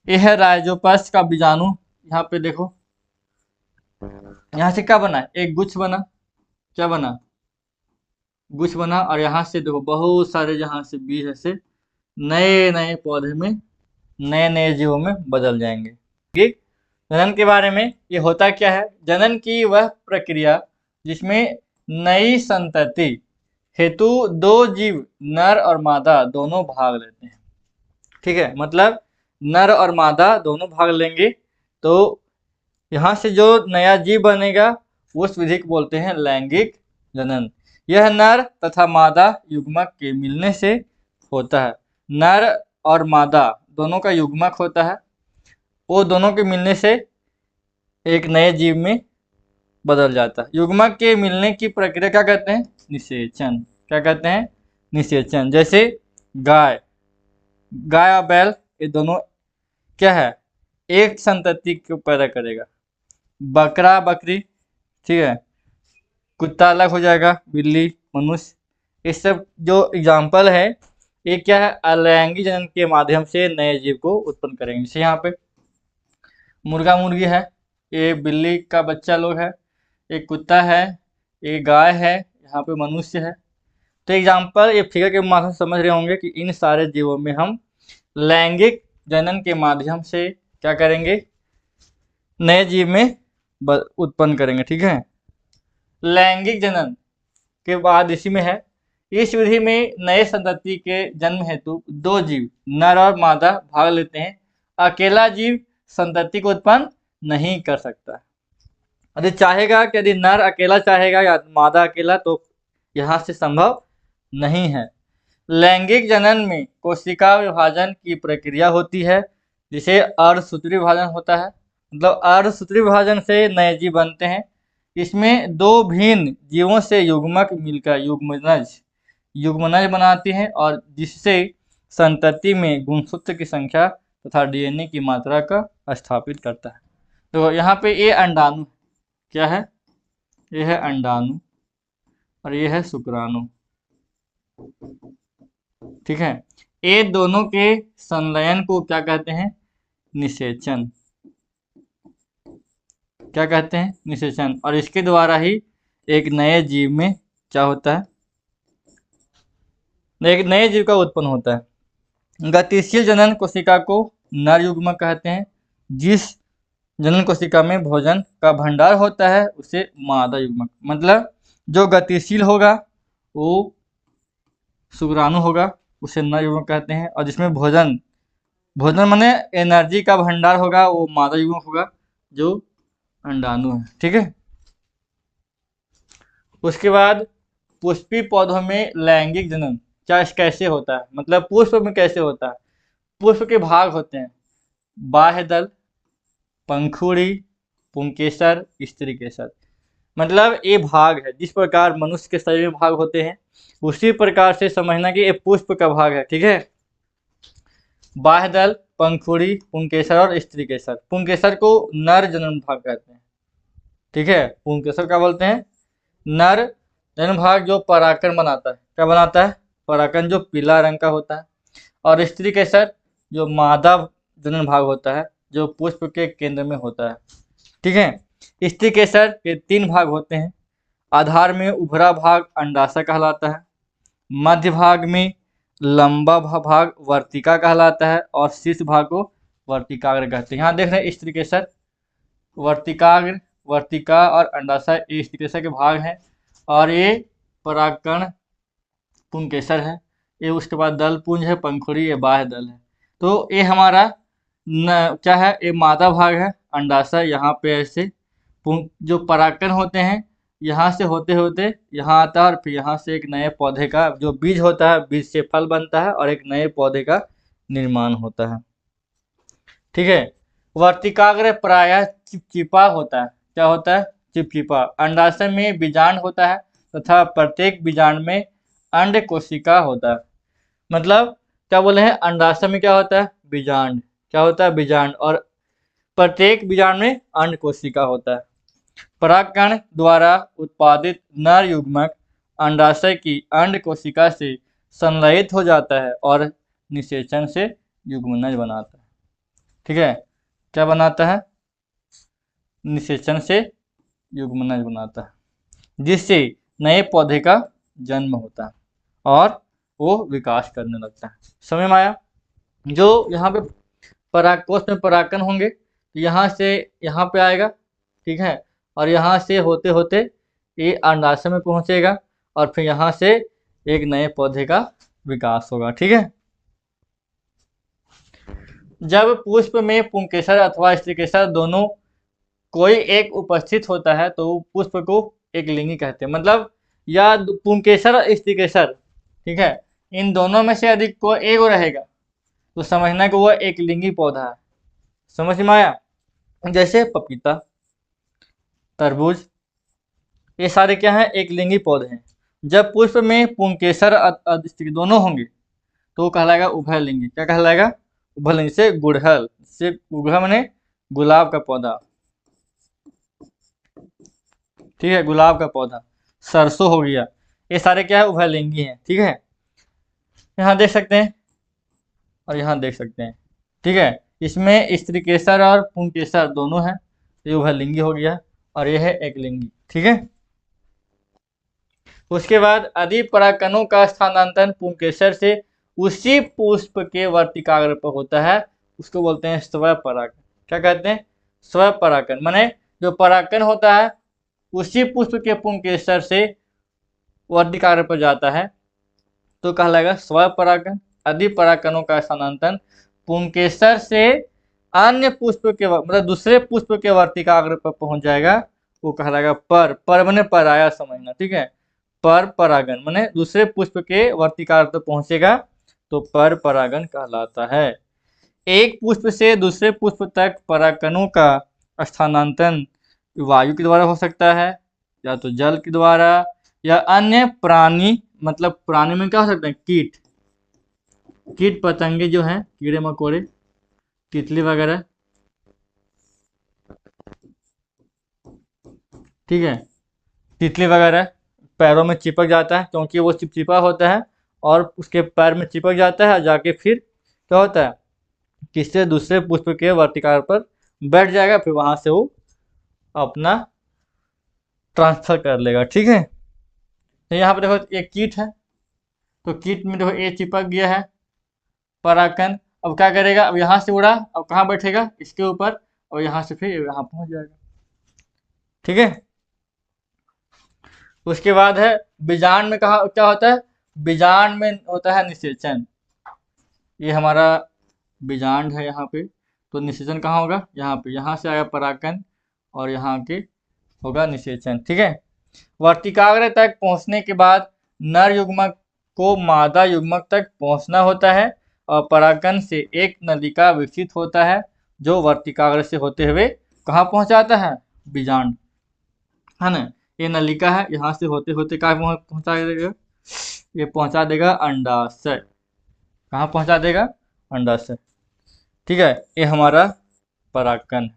यह है राइजोपस का बीजाणु। यहाँ पे देखो, यहाँ से क्या बना? एक गुच्छ बना। क्या बना? गुच्छ बना। और यहाँ से देखो बहुत सारे जहाँ से बीज ऐसे नए नए पौधे में नए नए जीवों में बदल जाएंगे। ठीक, जनन के बारे में ये होता क्या है? जनन की वह प्रक्रिया जिसमें नई संतति हेतु दो जीव नर और मादा दोनों भाग लेते हैं। ठीक है, मतलब नर और मादा दोनों भाग लेंगे, तो यहाँ से जो नया जीव बनेगा उस विधि को बोलते हैं लैंगिक जनन। यह नर तथा मादा युग्मक के मिलने से होता है। नर और मादा दोनों का युग्मक होता है, वो दोनों के मिलने से एक नए जीव में बदल जाता है। युग्मक के मिलने की प्रक्रिया क्या कहते हैं? निषेचन। क्या कहते हैं? निषेचन। जैसे गाय और बैल, ये दोनों क्या है? एक संतति को पैदा करेगा। बकरा बकरी, ठीक है, कुत्ता अलग हो जाएगा, बिल्ली मनुष्य। ये सब जो एग्जाम्पल है ये क्या है? अलैंगिक जनन के माध्यम से नए जीव को उत्पन्न करेंगे। जैसे यहाँ पे मुर्गा मुर्गी है, ये बिल्ली का बच्चा लोग है, एक कुत्ता है, एक गाय है, यहाँ पे मनुष्य है। तो एग्जाम्पल ये फिगर के माध्यम से समझ रहे होंगे कि इन सारे जीवों में हम लैंगिक जनन के माध्यम से क्या करेंगे? नए जीव में उत्पन्न करेंगे। ठीक है, लैंगिक जनन के बाद इसी में है, इस विधि में नए संतति के जन्म हेतु दो जीव नर और मादा भाग लेते हैं। अकेला जीव संतति को उत्पन्न नहीं कर सकता। यदि चाहेगा कि यदि नर अकेला चाहेगा या मादा अकेला, तो यहाँ से संभव नहीं है। लैंगिक जनन में कोशिका विभाजन की प्रक्रिया होती है, जिसे अर्धसूत्री विभाजन होता है। मतलब अर्धसूत्री विभाजन से नए जीव बनते हैं। इसमें दो भिन्न जीवों से युग्मक मिलकर युग्मनज बनाती हैं, और जिससे संतति में गुणसूत्र की संख्या तथा डीएनए की मात्रा का स्थापित करता है। तो यहाँ पे ये अंडाणु क्या है? ये है अंडाणु और ये है शुक्राणु। ठीक है, ये दोनों के संलयन को क्या कहते हैं? निषेचन। क्या कहते हैं? निषेचन। और इसके द्वारा ही एक नए जीव में क्या होता है? एक नए जीव का उत्पन्न होता है। गतिशील जनन कोशिका को नर युग्मक कहते हैं। जिस जनन कोशिका में भोजन का भंडार होता है उसे मादा युग्मक। मतलब जो गतिशील होगा वो शुक्राणु होगा, उसे नर युग्मक कहते हैं। और जिसमें भोजन माने एनर्जी का भंडार होगा वो मादा युग्मक होगा, जो अंडाणु है। ठीक है। उसके बाद पुष्पी पौधों में लैंगिक जनन कैसे होता है, मतलब पुष्प में कैसे होता है। पुष्प के भाग होते हैं बाह्य दल, पंखुड़ी, पुंकेसर, स्त्री केसर। मतलब ये भाग है, जिस प्रकार मनुष्य के शरीर में भाग होते हैं उसी प्रकार से समझना कि ये पुष्प का भाग है। ठीक है। बाह्य दल, पंखुड़ी, पुंकेसर और स्त्री केसर। पुंकेसर को नर जनन भाग कहते हैं। ठीक है। पुंकेसर क्या बोलते हैं, नर जनन भाग, जो परागकण बनाता है। क्या बनाता है, परागकण, जो पीला रंग का होता है। और स्त्री केसर जो मादा जनन भाग होता है, जो पुष्प के केंद्र में होता है। ठीक है। स्त्री केसर के 3 भाग होते हैं। आधार में उभरा भाग अंडाशय कहलाता है, मध्य भाग में लंबा भाग वर्तिका कहलाता है और शीर्ष भाग को वर्तिकाग्र कहते हैं। यहाँ देख रहे हैं स्त्री केसर, वर्तिकाग्र, वर्तिका और अंडाशय ये स्त्री केसर के भाग हैं। और ये परागकण पुंकेसर है। ये उसके बाद दल पुंज है, पंखुड़ी, ये बाह्य दल है। तो ये हमारा क्या है, ये मादा भाग है अंडाशय। यहाँ पे ऐसे जो परागकण होते हैं यहाँ से होते होते यहाँ आता है और फिर यहाँ से एक नए पौधे का जो बीज होता है, बीज से फल बनता है और एक नए पौधे का निर्माण होता है। ठीक है। वर्तिकाग्र प्रायः चिपचिपा होता है। क्या होता है, चिपचिपा। अंडाशय में बीजांड होता है तथा प्रत्येक बीजांड में अंड कोशिका होता है। मतलब क्या बोले हैं, अंडाशय में क्या होता है, बीजांड। क्या होता है, बीजांड। और प्रत्येक बीजांड में अंड कोशिका होता है। परागकण द्वारा उत्पादित नर युग्मक अंडाशय की अंड कोशिका से संलयित हो जाता है और निषेचन से युग्मनज बनाता है। ठीक है। क्या बनाता है, निषेचन से युग्मनज बनाता है, जिससे नए पौधे का जन्म होता है और वो विकास करने लगता है। समझ में आया। जो यहाँ पे परागकोश में परागकण होंगे तो यहाँ से यहाँ पे आएगा। ठीक है। और यहाँ से होते होते ये अंडाशय में पहुंचेगा और फिर यहाँ से एक नए पौधे का विकास होगा। ठीक है। जब पुष्प में पुंकेसर अथवा स्त्रीकेसर दोनों कोई एक उपस्थित होता है तो पुष्प को एक लिंगी कहते हैं। मतलब या पुंकेसर और स्त्रीकेसर, ठीक है, इन दोनों में से अधिक कोई एक रहेगा तो समझना कि वह एक लिंगी पौधा है। समझ में आया। जैसे पपीता, तरबूज, ये सारे क्या हैं, एक लिंगी पौधे हैं। जब पुष्प में पुंकेसर स्त्री दोनों होंगे तो वो कहलाएगा उभयलिंगी। क्या कहलाएगा, उभयलिंगी। से गुड़हल, से गुड़हल माने गुलाब का पौधा। ठीक है, गुलाब का पौधा। सरसों हो गया, ये सारे क्या है, उभयलिंगी हैं। ठीक है। यहाँ देख सकते हैं और यहाँ देख सकते हैं। ठीक है। इसमें स्त्रीकेसर और पुंकेसर दोनों हैं, ये उभयलिंगी हो गया और ये है एकलिंगी। ठीक है। उसके बाद यदि परागकणों का स्थानांतरण पुंकेसर से उसी पुष्प के वर्तिकाग्र पर होता है उसको बोलते हैं स्वपरागण। क्या कहते हैं, स्वपरागण। माने जो परागकण होता है उसी पुष्प के पुंकेसर से वर्तिकाग्र पर जाता है तो कहलाएगा स्वपरागण। यदि परागकणों का स्थानांतरण पुंकेसर से अन्य पुष्प के मतलब दूसरे पुष्प के वर्तिकाग्र पर पहुंच जाएगा वो कहलाएगा पर माने पराया समझना। ठीक है। पर परागण माने दूसरे पुष्प के वर्तिकाग्र तक पहुंचेगा तो पर परागण कहलाता है। एक पुष्प से दूसरे पुष्प तक परागकणों का स्थानांतरण वायु के द्वारा हो सकता है या तो जल के द्वारा या अन्य प्राणी, मतलब प्राणी में क्या हो सकता है, कीट, कीट पतंगे जो हैं, कीड़े मकोड़े, तितली वगैरह। ठीक है। तितली वगैरह पैरों में चिपक जाता है क्योंकि वो चिपचिपा होता है और उसके पैर में चिपक जाता है और जाके फिर क्या होता है, किसी दूसरे पुष्प के वर्तिकाग्र पर बैठ जाएगा, फिर वहां से वो अपना ट्रांसफर कर लेगा। ठीक है। तो यहाँ पर देखो एक कीट है तो कीट में देखो ये चिपक गया है परागकण। अब क्या करेगा, अब यहाँ से उड़ा, अब कहाँ बैठेगा, इसके ऊपर, और यहाँ से फिर यहाँ पहुंच जाएगा। ठीक है। उसके बाद है बीजांड में कहा क्या होता है, बीजांड में होता है निषेचन। ये हमारा बीजांड है यहाँ पे, तो निषेचन कहाँ होगा, यहाँ पे, यहाँ से आएगा परागकण और यहाँ के होगा निषेचन। ठीक है। वर्तिकाग्र तक पहुंचने के बाद नर युग्मक को मादा युग्मक तक पहुंचना होता है और परागकण से एक नलिका विकसित होता है जो वर्तिकाग्र से होते हुए कहाँ पहुंचाता है, बीजांड, है ना। ये नलिका है, यहाँ से होते होते कहाँ पहुंचा देगा, ये पहुंचा देगा अंडाशय। कहाँ पहुंचा देगा, अंडाशय। ठीक है। ये हमारा परागकण,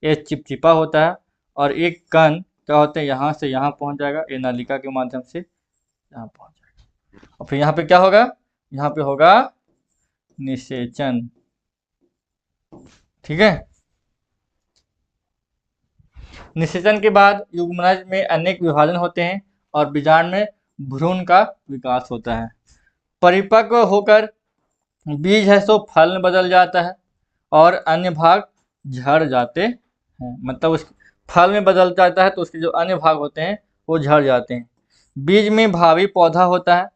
ये चिपचिपा होता है और एक कण क्या होता है, यहाँ से यहाँ पहुंच जाएगा, ये नलिका के माध्यम से यहाँ पहुंच जाएगा। और फिर यहाँ पे क्या होगा, यहाँ पे होगा निषेचन। ठीक है। निषेचन के बाद युग्मनज में अनेक विभाजन होते हैं और बीजांड में भ्रूण का विकास होता है। परिपक्व होकर बीज है सो फल में बदल जाता है और अन्य भाग झड़ जाते हैं। मतलब उस फल में बदल जाता है तो उसके जो अन्य भाग होते हैं वो झड़ जाते हैं। बीज में भावी पौधा होता है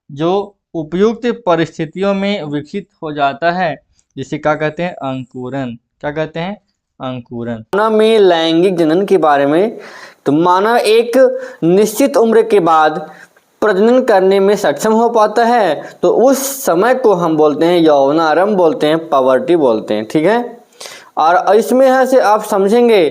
जो उपयुक्त परिस्थितियों में विकसित हो जाता है, जिसे क्या कहते हैं, अंकुरन। क्या कहते हैं, अंकुरन। मानव में लैंगिक जनन के बारे में, तो मानव एक निश्चित उम्र के बाद प्रजनन करने में सक्षम हो पाता है, तो उस समय को हम बोलते हैं यौवनारंभ बोलते हैं, पवर्टी बोलते हैं। ठीक है। और इसमें यहाँ से आप समझेंगे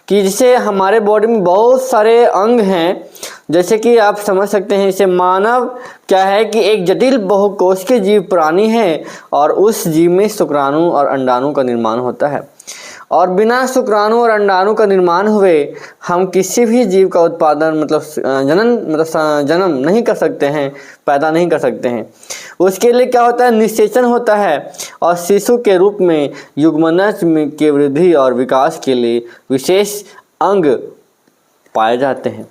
कि जैसे हमारे बॉडी में बहुत सारे अंग हैं, जैसे कि आप समझ सकते हैं इसे मानव क्या है कि एक जटिल बहुकोशिकीय जीव प्राणी है और उस जीव में शुक्राणु और अंडाणु का निर्माण होता है और बिना शुक्राणु और अंडाणु का निर्माण हुए हम किसी भी जीव का उत्पादन जन्म नहीं कर सकते हैं, पैदा नहीं कर सकते हैं। उसके लिए क्या होता है, निषेचन होता है और शिशु के रूप में युग्मनज के वृद्धि और विकास के लिए विशेष अंग पाए जाते हैं।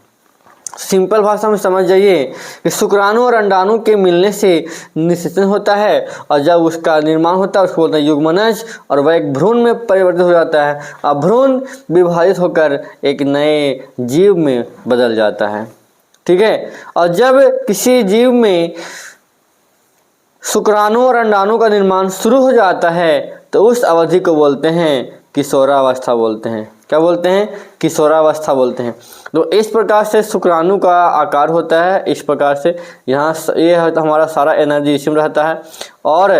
सिंपल भाषा में समझ जाइए कि शुक्राणु और अंडाणु के मिलने से निषेचन होता है और जब उसका निर्माण होता है उसको बोलते हैं युग्मनज और वह एक भ्रूण में परिवर्तित हो जाता है और भ्रूण विभाजित होकर एक नए जीव में बदल जाता है। ठीक है। और जब किसी जीव में शुक्राणु और अंडाणु का निर्माण शुरू हो जाता है तो उस अवधि को बोलते हैं किशोरावस्था बोलते हैं। क्या बोलते हैं, किशोरावस्था बोलते हैं। तो इस प्रकार से शुक्राणु का आकार होता है, इस प्रकार से यहाँ ये हमारा सारा एनर्जी इसी में रहता है और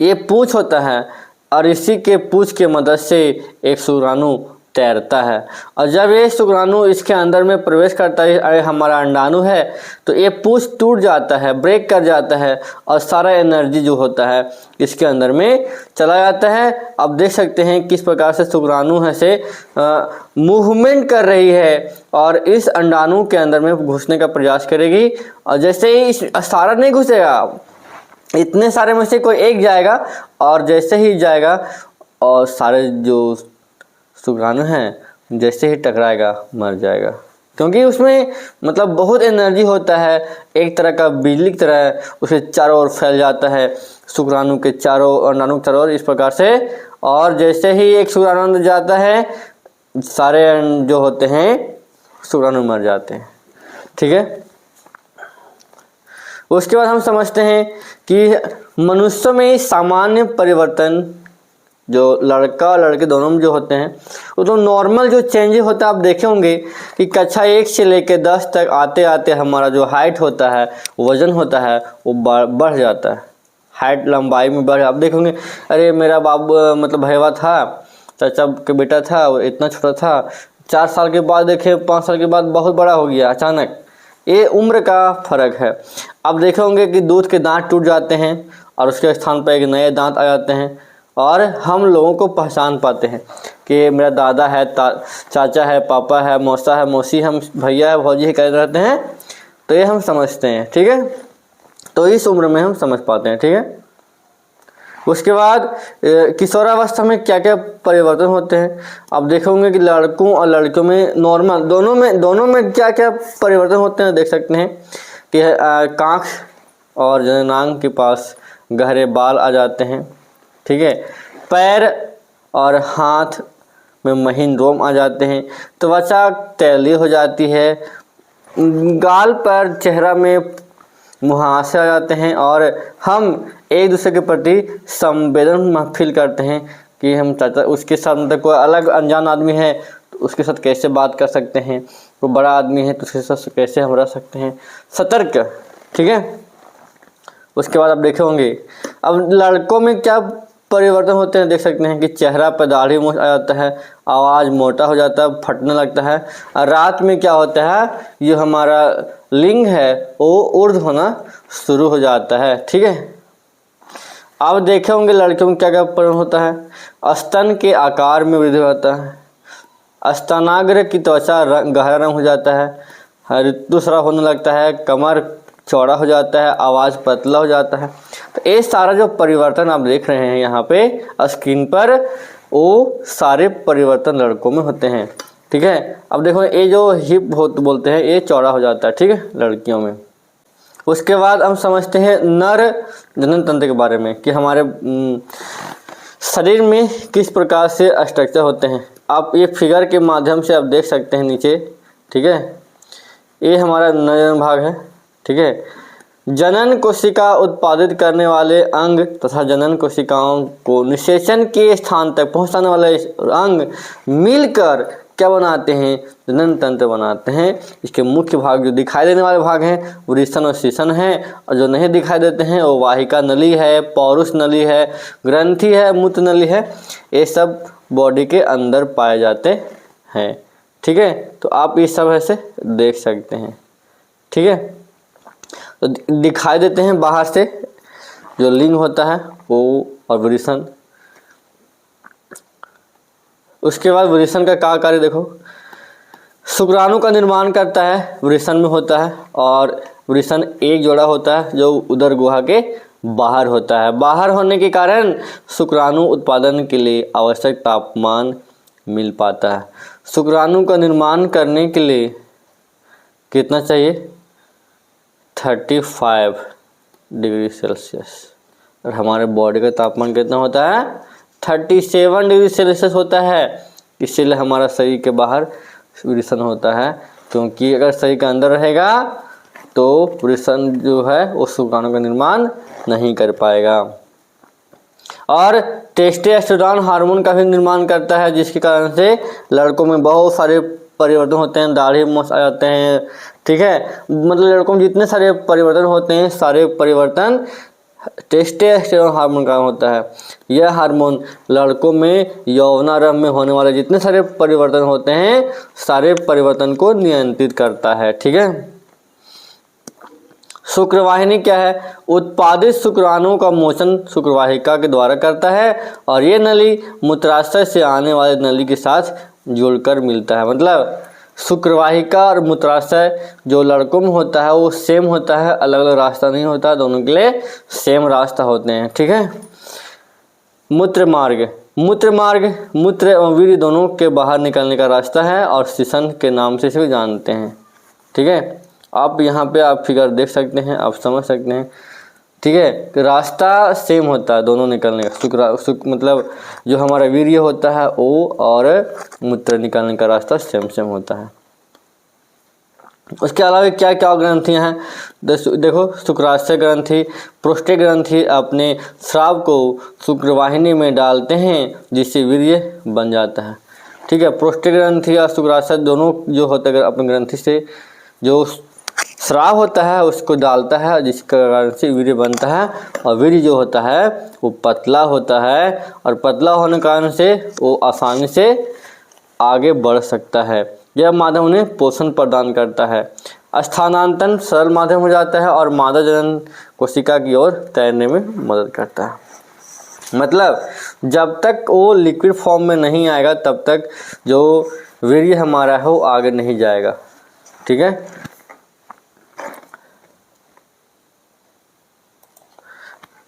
ये पूंछ होता है और इसी के पूंछ के मदद से एक शुक्राणु तैरता है और जब ये शुक्राणु इसके अंदर में प्रवेश करता है, अरे हमारा अंडाणु है, तो ये पूंछ टूट जाता है, ब्रेक कर जाता है और सारा एनर्जी जो होता है इसके अंदर में चला जाता है। अब देख सकते हैं किस प्रकार से शुक्राणु है से मूवमेंट कर रही है और इस अंडाणु के अंदर में घुसने का प्रयास करेगी और जैसे ही सारा नहीं घुसेगा, इतने सारे में से कोई एक जाएगा और जैसे ही जाएगा और सारे जो शुक्राणु हैं जैसे ही टकराएगा मर जाएगा, क्योंकि उसमें मतलब बहुत एनर्जी होता है, एक तरह का बिजली की तरह उसे चारों ओर फैल जाता है, शुक्राणु के चारों और अंडाणु के चारों ओर इस प्रकार से। और जैसे ही एक शुक्राणु अंदर जाता है सारे जो होते हैं शुक्राणु मर जाते हैं। ठीक है। उसके बाद हम समझते हैं कि मनुष्य में सामान्य परिवर्तन जो लड़का और लड़के दोनों में जो होते हैं वो तो नॉर्मल जो चेंजेस होता है, आप देखे होंगे कि कक्षा 1 से लेकर 10 तक आते आते हमारा जो हाइट होता है, वज़न होता है वो बढ़ जाता है, हाइट लंबाई में बढ़। आप देखेंगे अरे मेरा बाबू मतलब भैया था, चाचा के बेटा था, वो इतना छोटा था, 4 साल के बाद देखे 5 साल के बाद बहुत बड़ा हो गया अचानक। ये उम्र का फ़र्क है। आप देखे होंगे कि दूध के दांत टूट जाते हैं और उसके स्थान पर एक नए दांत आ जाते हैं और हम लोगों को पहचान पाते हैं कि मेरा दादा है, चाचा है, पापा है, मौसा है, मौसी है, भैया है, भौजी है, कह रहते हैं। तो ये हम समझते हैं। ठीक है। तो इस उम्र में हम समझ पाते हैं। ठीक है। उसके बाद किशोरावस्था में क्या क्या परिवर्तन होते हैं आप देखोगे कि लड़कों और लड़कियों में नॉर्मल दोनों में क्या क्या परिवर्तन होते हैं। देख सकते हैं कि कांख और जननांग के पास गहरे बाल आ जाते हैं। ठीक है, पैर और हाथ में महीन रोम आ जाते हैं, त्वचा तैलीय हो जाती है, गाल पर चेहरा में मुहासे आ जाते हैं और हम एक दूसरे के प्रति संवेदन फील करते हैं कि हम चाचा उसके साथ मतलब कोई अलग अनजान आदमी है तो उसके साथ कैसे बात कर सकते हैं, कोई बड़ा आदमी है तो उसके साथ कैसे हम रह सकते हैं, सतर्क। ठीक है, उसके बाद आप देखे होंगे अब लड़कों में क्या परिवर्तन होते हैं, देख सकते हैं कि चेहरा पर दाढ़ी मूंछ आ जाता है, आवाज़ मोटा हो जाता है, फटने लगता है। और रात में क्या होता है, ये हमारा लिंग है वो ऊर्ध्व होना शुरू हो जाता है। ठीक है, अब देखे होंगे लड़कियों में क्या क्या परिवर्तन होता है, स्तन के आकार में वृद्धि होता है, स्तनाग्र की त्वचा गहरा रंग हो जाता है, ऋतुस्राव होने लगता है, कमर चौड़ा हो जाता है, आवाज़ पतला हो जाता है। तो ये सारा जो परिवर्तन आप देख रहे हैं यहाँ पे स्क्रीन पर, वो सारे परिवर्तन लड़कों में होते हैं। ठीक है, अब देखो ये जो हिप बोलते हैं ये चौड़ा हो जाता है। ठीक है, लड़कियों में। उसके बाद हम समझते हैं नर जनन तंत्र के बारे में कि हमारे शरीर में किस प्रकार से स्ट्रक्चर होते हैं। आप ये फिगर के माध्यम से आप देख सकते हैं नीचे। ठीक है, ये हमारा नर भाग है। ठीक है, जनन कोशिका उत्पादित करने वाले अंग तथा जनन कोशिकाओं को निषेचन के स्थान तक पहुंचाने वाले अंग मिलकर क्या बनाते हैं, जनन तंत्र बनाते हैं। इसके मुख्य भाग जो दिखाई देने वाले भाग हैं वो वृषण और शीशन हैं, और जो नहीं दिखाई देते हैं वो वाहिका नली है, पौरुष नली है, ग्रंथि है, मूत्र नली है। ये सब बॉडी के अंदर पाए जाते हैं। ठीक है, तो आप ये सब ऐसे देख सकते हैं। ठीक है, तो दिखाई देते हैं बाहर से जो लिंग होता है वो और वृषण। उसके बाद वृषण का क्या कार्य देखो, शुक्राणु का निर्माण करता है, वृषण में होता है, और वृषण एक जोड़ा होता है जो उदर गुहा के बाहर होता है। बाहर होने के कारण शुक्राणु उत्पादन के लिए आवश्यक तापमान मिल पाता है। शुक्राणु का निर्माण करने के लिए कितना चाहिए, 35 डिग्री सेल्सियस, और हमारे बॉडी का तापमान कितना होता है, 37 डिग्री सेल्सियस होता है। इसीलिए हमारा शरीर के बाहर वृषण होता है, क्योंकि अगर शरीर के अंदर रहेगा तो वृषण जो है वो शुक्राणु का निर्माण नहीं कर पाएगा। और टेस्टोस्टेरोन हार्मोन का भी निर्माण करता है, जिसके कारण से लड़कों में बहुत सारे परिवर्तन होते हैं, दाढ़ी मूंछ आ जाते हैं। ठीक है, मतलब लड़कों में जितने सारे परिवर्तन होते हैं सारे परिवर्तन टेस्टोस्टेरोन हार्मोन का होता है। यह हार्मोन लड़कों में यौवनारंभ में होने वाले जितने सारे परिवर्तन होते हैं सारे परिवर्तन को नियंत्रित करता है। ठीक है, शुक्रवाहिनी क्या है, उत्पादित शुक्राणुओं का मोचन शुक्रवाहिका के द्वारा करता है, और ये नली मूत्राशय से आने वाले नली के साथ जुड़कर मिलता है। मतलब शुक्रवाहिका और मूत्राशय जो लड़कों में होता है वो सेम होता है, अलग अलग रास्ता नहीं होता, दोनों के लिए सेम रास्ता होते हैं। ठीक है, मूत्र मार्ग मूत्र और वीर्य दोनों के बाहर निकलने का रास्ता है, और शीशन के नाम से इसे भी जानते हैं। ठीक है, आप यहाँ पे आप फिगर देख सकते हैं, आप समझ सकते हैं। ठीक है, कि रास्ता सेम होता है दोनों निकलने का, मतलब जो हमारा वीर्य होता है वो और मूत्र निकलने का रास्ता सेम होता है। उसके अलावा क्या क्या ग्रंथियाँ हैं, देखो शुक्राशय ग्रंथि, प्रोस्टेट ग्रंथि अपने स्राव को शुक्रवाहिनी में डालते हैं जिससे वीर्य बन जाता है। ठीक है, प्रोस्टेट ग्रंथि और शुक्राशय दोनों जो होते हैं अपने ग्रंथि से जो स्राव होता है उसको डालता है, जिसके कारण से वीर्य बनता है, और वीर्य जो होता है वो पतला होता है, और पतला होने के कारण से वो आसानी से आगे बढ़ सकता है। यह माध्यम उन्हें पोषण प्रदान करता है। स्थानांतरण सरल माध्यम हो जाता है और मादा जनन कोशिका की ओर तैरने में मदद करता है। मतलब जब तक वो लिक्विड फॉर्म में नहीं आएगा तब तक जो वीर्य हमारा है वो आगे नहीं जाएगा। ठीक है,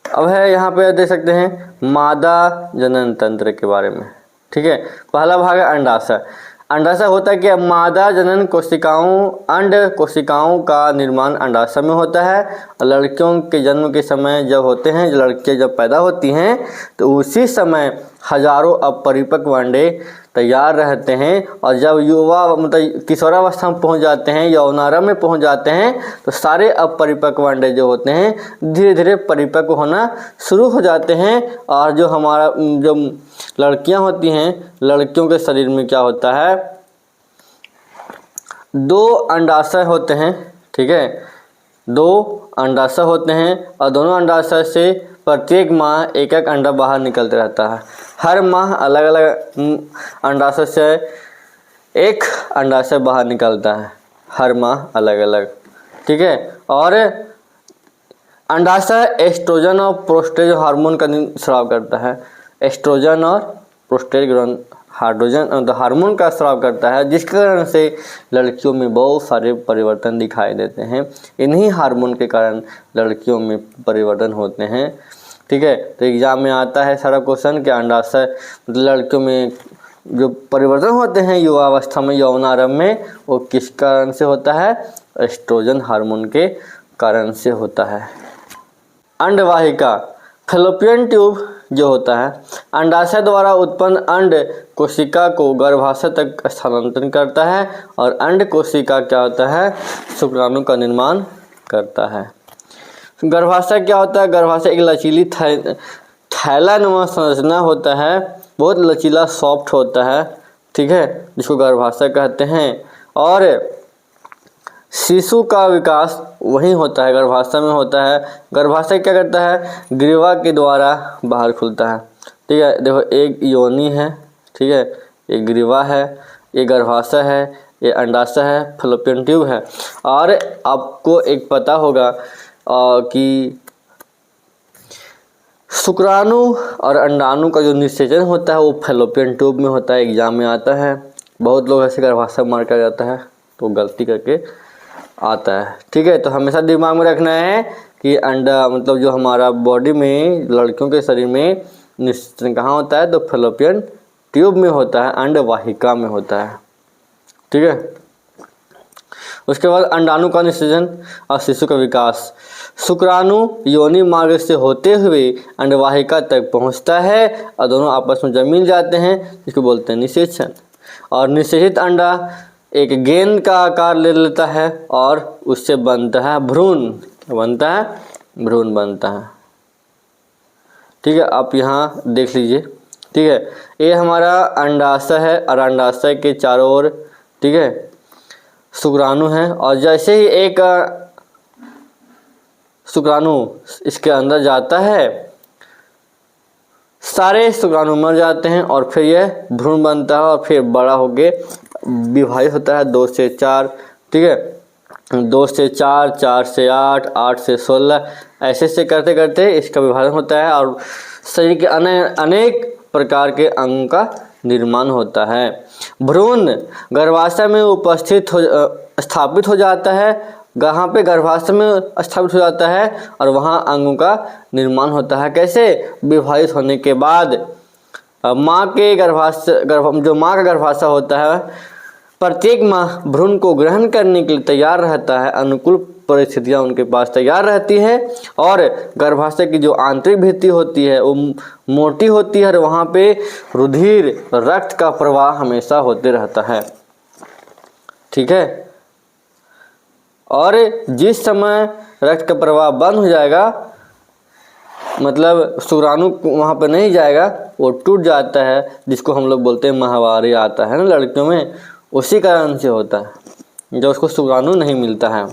अब है यहाँ पे देख सकते हैं मादा जनन तंत्र के बारे में। ठीक है, पहला भाग है अंडाशय। अंडाशय होता है कि मादा जनन कोशिकाओं अंड कोशिकाओं का निर्माण अंडाशय में होता है। और लड़कियों के जन्म के समय जब होते हैं, जो लड़कियां जब पैदा होती हैं तो उसी समय हजारों अपरिपक्व अंडे तैयार रहते हैं। और जब युवा मतलब किशोरावस्था में पहुंच जाते हैं, यौनारंभ में पहुंच जाते हैं, तो सारे अपरिपक्व अंडे जो होते हैं धीरे धीरे परिपक्व होना शुरू हो जाते हैं। और जो हमारा जो लड़कियां होती हैं, लड़कियों के शरीर में क्या होता है, 2 अंडाशय होते हैं, ठीक है, 2 अंडाशय होते हैं और दोनों अंडाशय से प्रत्येक माह एक एक अंडा बाहर निकलते रहता है। हर माह अलग अलग अंडाशय से एक अंडाशय बाहर निकलता है, हर माह अलग अलग, ठीक है। और अंडाशय एस्ट्रोजन और प्रोस्टेज हार्मोन का स्राव करता है। एस्ट्रोजन और प्रोस्टेज हार्मोन का स्राव करता है, जिसके कारण से लड़कियों में बहुत सारे परिवर्तन दिखाई देते हैं। इन्हीं हार्मोन के कारण लड़कियों में परिवर्तन होते हैं, ठीक है। तो एग्जाम में आता है सारा क्वेश्चन कि अंडाशय लड़कियों में जो परिवर्तन होते हैं युवावस्था में, यौनारंभ में, वो किस कारण से होता है, एस्ट्रोजन हार्मोन के कारण से होता है। अंडवाहिका फैलोपियन ट्यूब जो होता है, अंडाशय द्वारा उत्पन्न अंड कोशिका को गर्भाशय तक स्थानांतरण करता है। और अंड कोशिका क्या होता है, शुक्राणु का निर्माण करता है। गर्भाशय क्या होता है, गर्भाशय एक लचीली थैलानुमा संरचना होता है, बहुत लचीला सॉफ्ट होता है, ठीक है, जिसको गर्भाशय कहते हैं। और शिशु का विकास वहीं होता है, गर्भाशय में होता है। गर्भाशय क्या करता है, ग्रीवा के द्वारा बाहर खुलता है, ठीक है। देखो एक योनि है, ठीक है, एक ग्रीवा है, ये गर्भाशय है, ये अंडाशय है, फैलोपियन ट्यूब है। और आपको एक पता होगा कि शुक्राणु और अंडाणु का जो निषेचन होता है वो फैलोपियन ट्यूब में होता है, एग्जाम में आता है। बहुत लोग ऐसे गर्भाशय मार कर जाता है तो गलती करके आता है, ठीक है। तो हमेशा दिमाग में रखना है कि अंडा मतलब जो हमारा बॉडी में लड़कियों के शरीर में निषेचन कहाँ होता है, तो फैलोपियन ट्यूब में होता है, अंडवाहिका में होता है, ठीक है। उसके बाद अंडाणु का निषेचन और शिशु का विकास। शुक्राणु योनि मार्ग से होते हुए अंडवाहिका तक पहुंचता है और दोनों आपस में जब मिल जाते हैं इसको बोलते हैं निषेचन। और निषेचित अंडा एक गेंद का आकार ले लेता है और उससे बनता है भ्रूण, बनता है भ्रूण बनता है, ठीक है। आप यहाँ देख लीजिए, ठीक है, ये हमारा अंडाशय है और अंडाशय के चारों ओर, ठीक है, शुक्राणु है। और जैसे ही एक शुक्राणु इसके अंदर जाता है सारे शुक्राणु मर जाते हैं और फिर यह भ्रूण बनता है और फिर बड़ा होके विभाजित होता है 2 से 4, ठीक है, 2 से 4, 4 से 8, 8 से 16, ऐसे से करते करते इसका विभाजन होता है और शरीर के अनेक प्रकार के अंगों का निर्माण होता है। भ्रूण गर्भाशय में स्थापित हो जाता है, यहाँ पे गर्भाशय में स्थापित हो जाता है और वहाँ अंगों का निर्माण होता है। कैसे, विभाजित होने के बाद माँ के जो माँ का गर्भाशय होता है प्रत्येक माह भ्रूण को ग्रहण करने के लिए तैयार रहता है, अनुकूल परिस्थितियाँ उनके पास तैयार रहती है। और गर्भाशय की जो आंतरिक भित्ति होती है वो मोटी होती है और वहाँ पे रुधिर रक्त का प्रवाह हमेशा होते रहता है, ठीक है। और जिस समय रक्त का प्रवाह बंद हो जाएगा, मतलब शुक्राणु वहाँ पर नहीं जाएगा, वो टूट जाता है, जिसको हम लोग बोलते हैं माहवारी आता है ना लड़कियों में, उसी कारण से होता है जब उसको शुक्राणु नहीं मिलता है।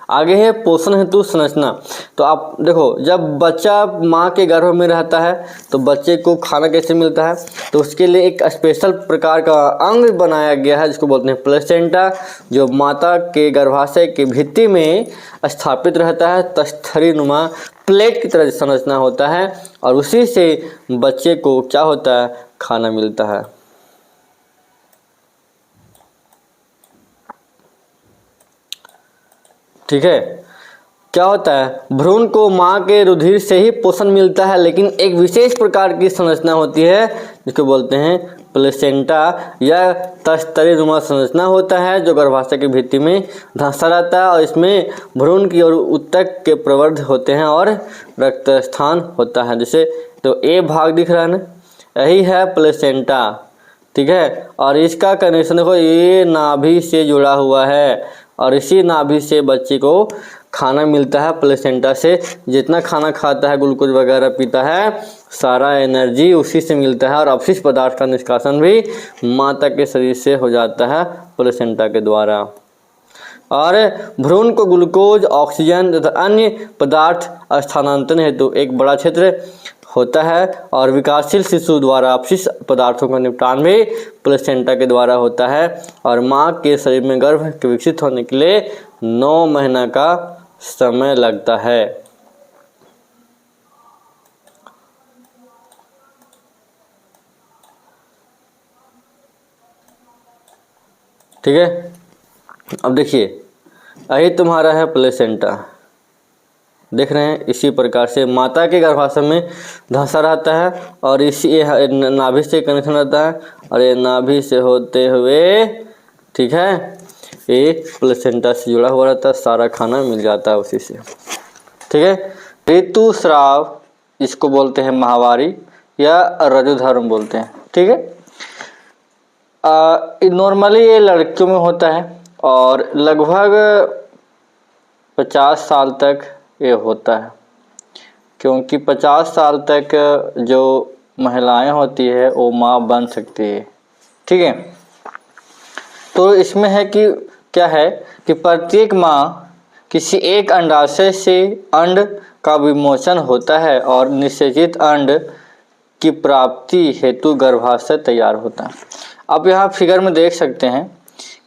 आगे है पोषण हेतु संरचना। तो आप देखो जब बच्चा माँ के गर्भ में रहता है तो बच्चे को खाना कैसे मिलता है, तो उसके लिए एक स्पेशल प्रकार का अंग बनाया गया है जिसको बोलते हैं प्लेसेंटा, जो माता के गर्भाशय के भित्ति में स्थापित रहता है। तस्थरी नुमा प्लेट की तरह संरचना होता है और उसी से बच्चे को क्या होता है, खाना मिलता है। ठीक है, क्या होता है, भ्रूण को माँ के रुधिर से ही पोषण मिलता है, लेकिन एक विशेष प्रकार की संरचना होती है जिसको बोलते हैं प्लेसेंटा यह तस्तरीनुमा संरचना होता है जो गर्भाशय की भित्ति में धंसा रहता है और इसमें भ्रूण की ओर ऊतक के प्रवर्ध होते हैं और रक्तस्थान होता है। जैसे तो ए भाग दिख रहा है ना, यही है प्लेसेंटा, ठीक है। और इसका कनेक्शन देखो ये नाभि से जुड़ा हुआ है और इसी नाभि से बच्चे को खाना मिलता है। प्लेसेंटा से जितना खाना खाता है, ग्लूकोज वगैरह पीता है, सारा एनर्जी उसी से मिलता है और अपशिष्ट पदार्थ का निष्कासन भी माता के शरीर से हो जाता है प्लेसेंटा के द्वारा। और भ्रूण को ग्लूकोज, ऑक्सीजन तथा अन्य पदार्थ स्थानांतरण हेतु एक बड़ा क्षेत्र होता है और विकासशील शिशु द्वारा अपशिष्ट पदार्थों का निपटान भी प्लेसेंटा के द्वारा होता है। और माँ के शरीर में गर्भ के विकसित होने के लिए 9 महीना का समय लगता है। ठीक है, अब देखिए यही तुम्हारा है प्लेसेंटा, देख रहे हैं। इसी प्रकार से माता के गर्भाशय में धंसा रहता है और इसी नाभि से कनेक्शन रहता है और ये नाभि से होते हुए, ठीक है, ये प्लेसेंटा से जुड़ा हुआ रहता है, सारा खाना मिल जाता है उसी से। ठीक है, ऋतुस्राव इसको बोलते हैं माहवारी या रजोधर्म बोलते हैं। ठीक है, नॉर्मली ये लड़कियों में होता है और लगभग 50 साल तक ये होता है, क्योंकि 50 साल तक जो महिलाएं होती है वो माँ बन सकती है। ठीक है, तो इसमें है कि क्या है कि प्रत्येक माँ किसी एक अंडाशय से अंड का विमोचन होता है और निषेचित अंड की प्राप्ति हेतु गर्भाशय तैयार होता है। आप यहाँ फिगर में देख सकते हैं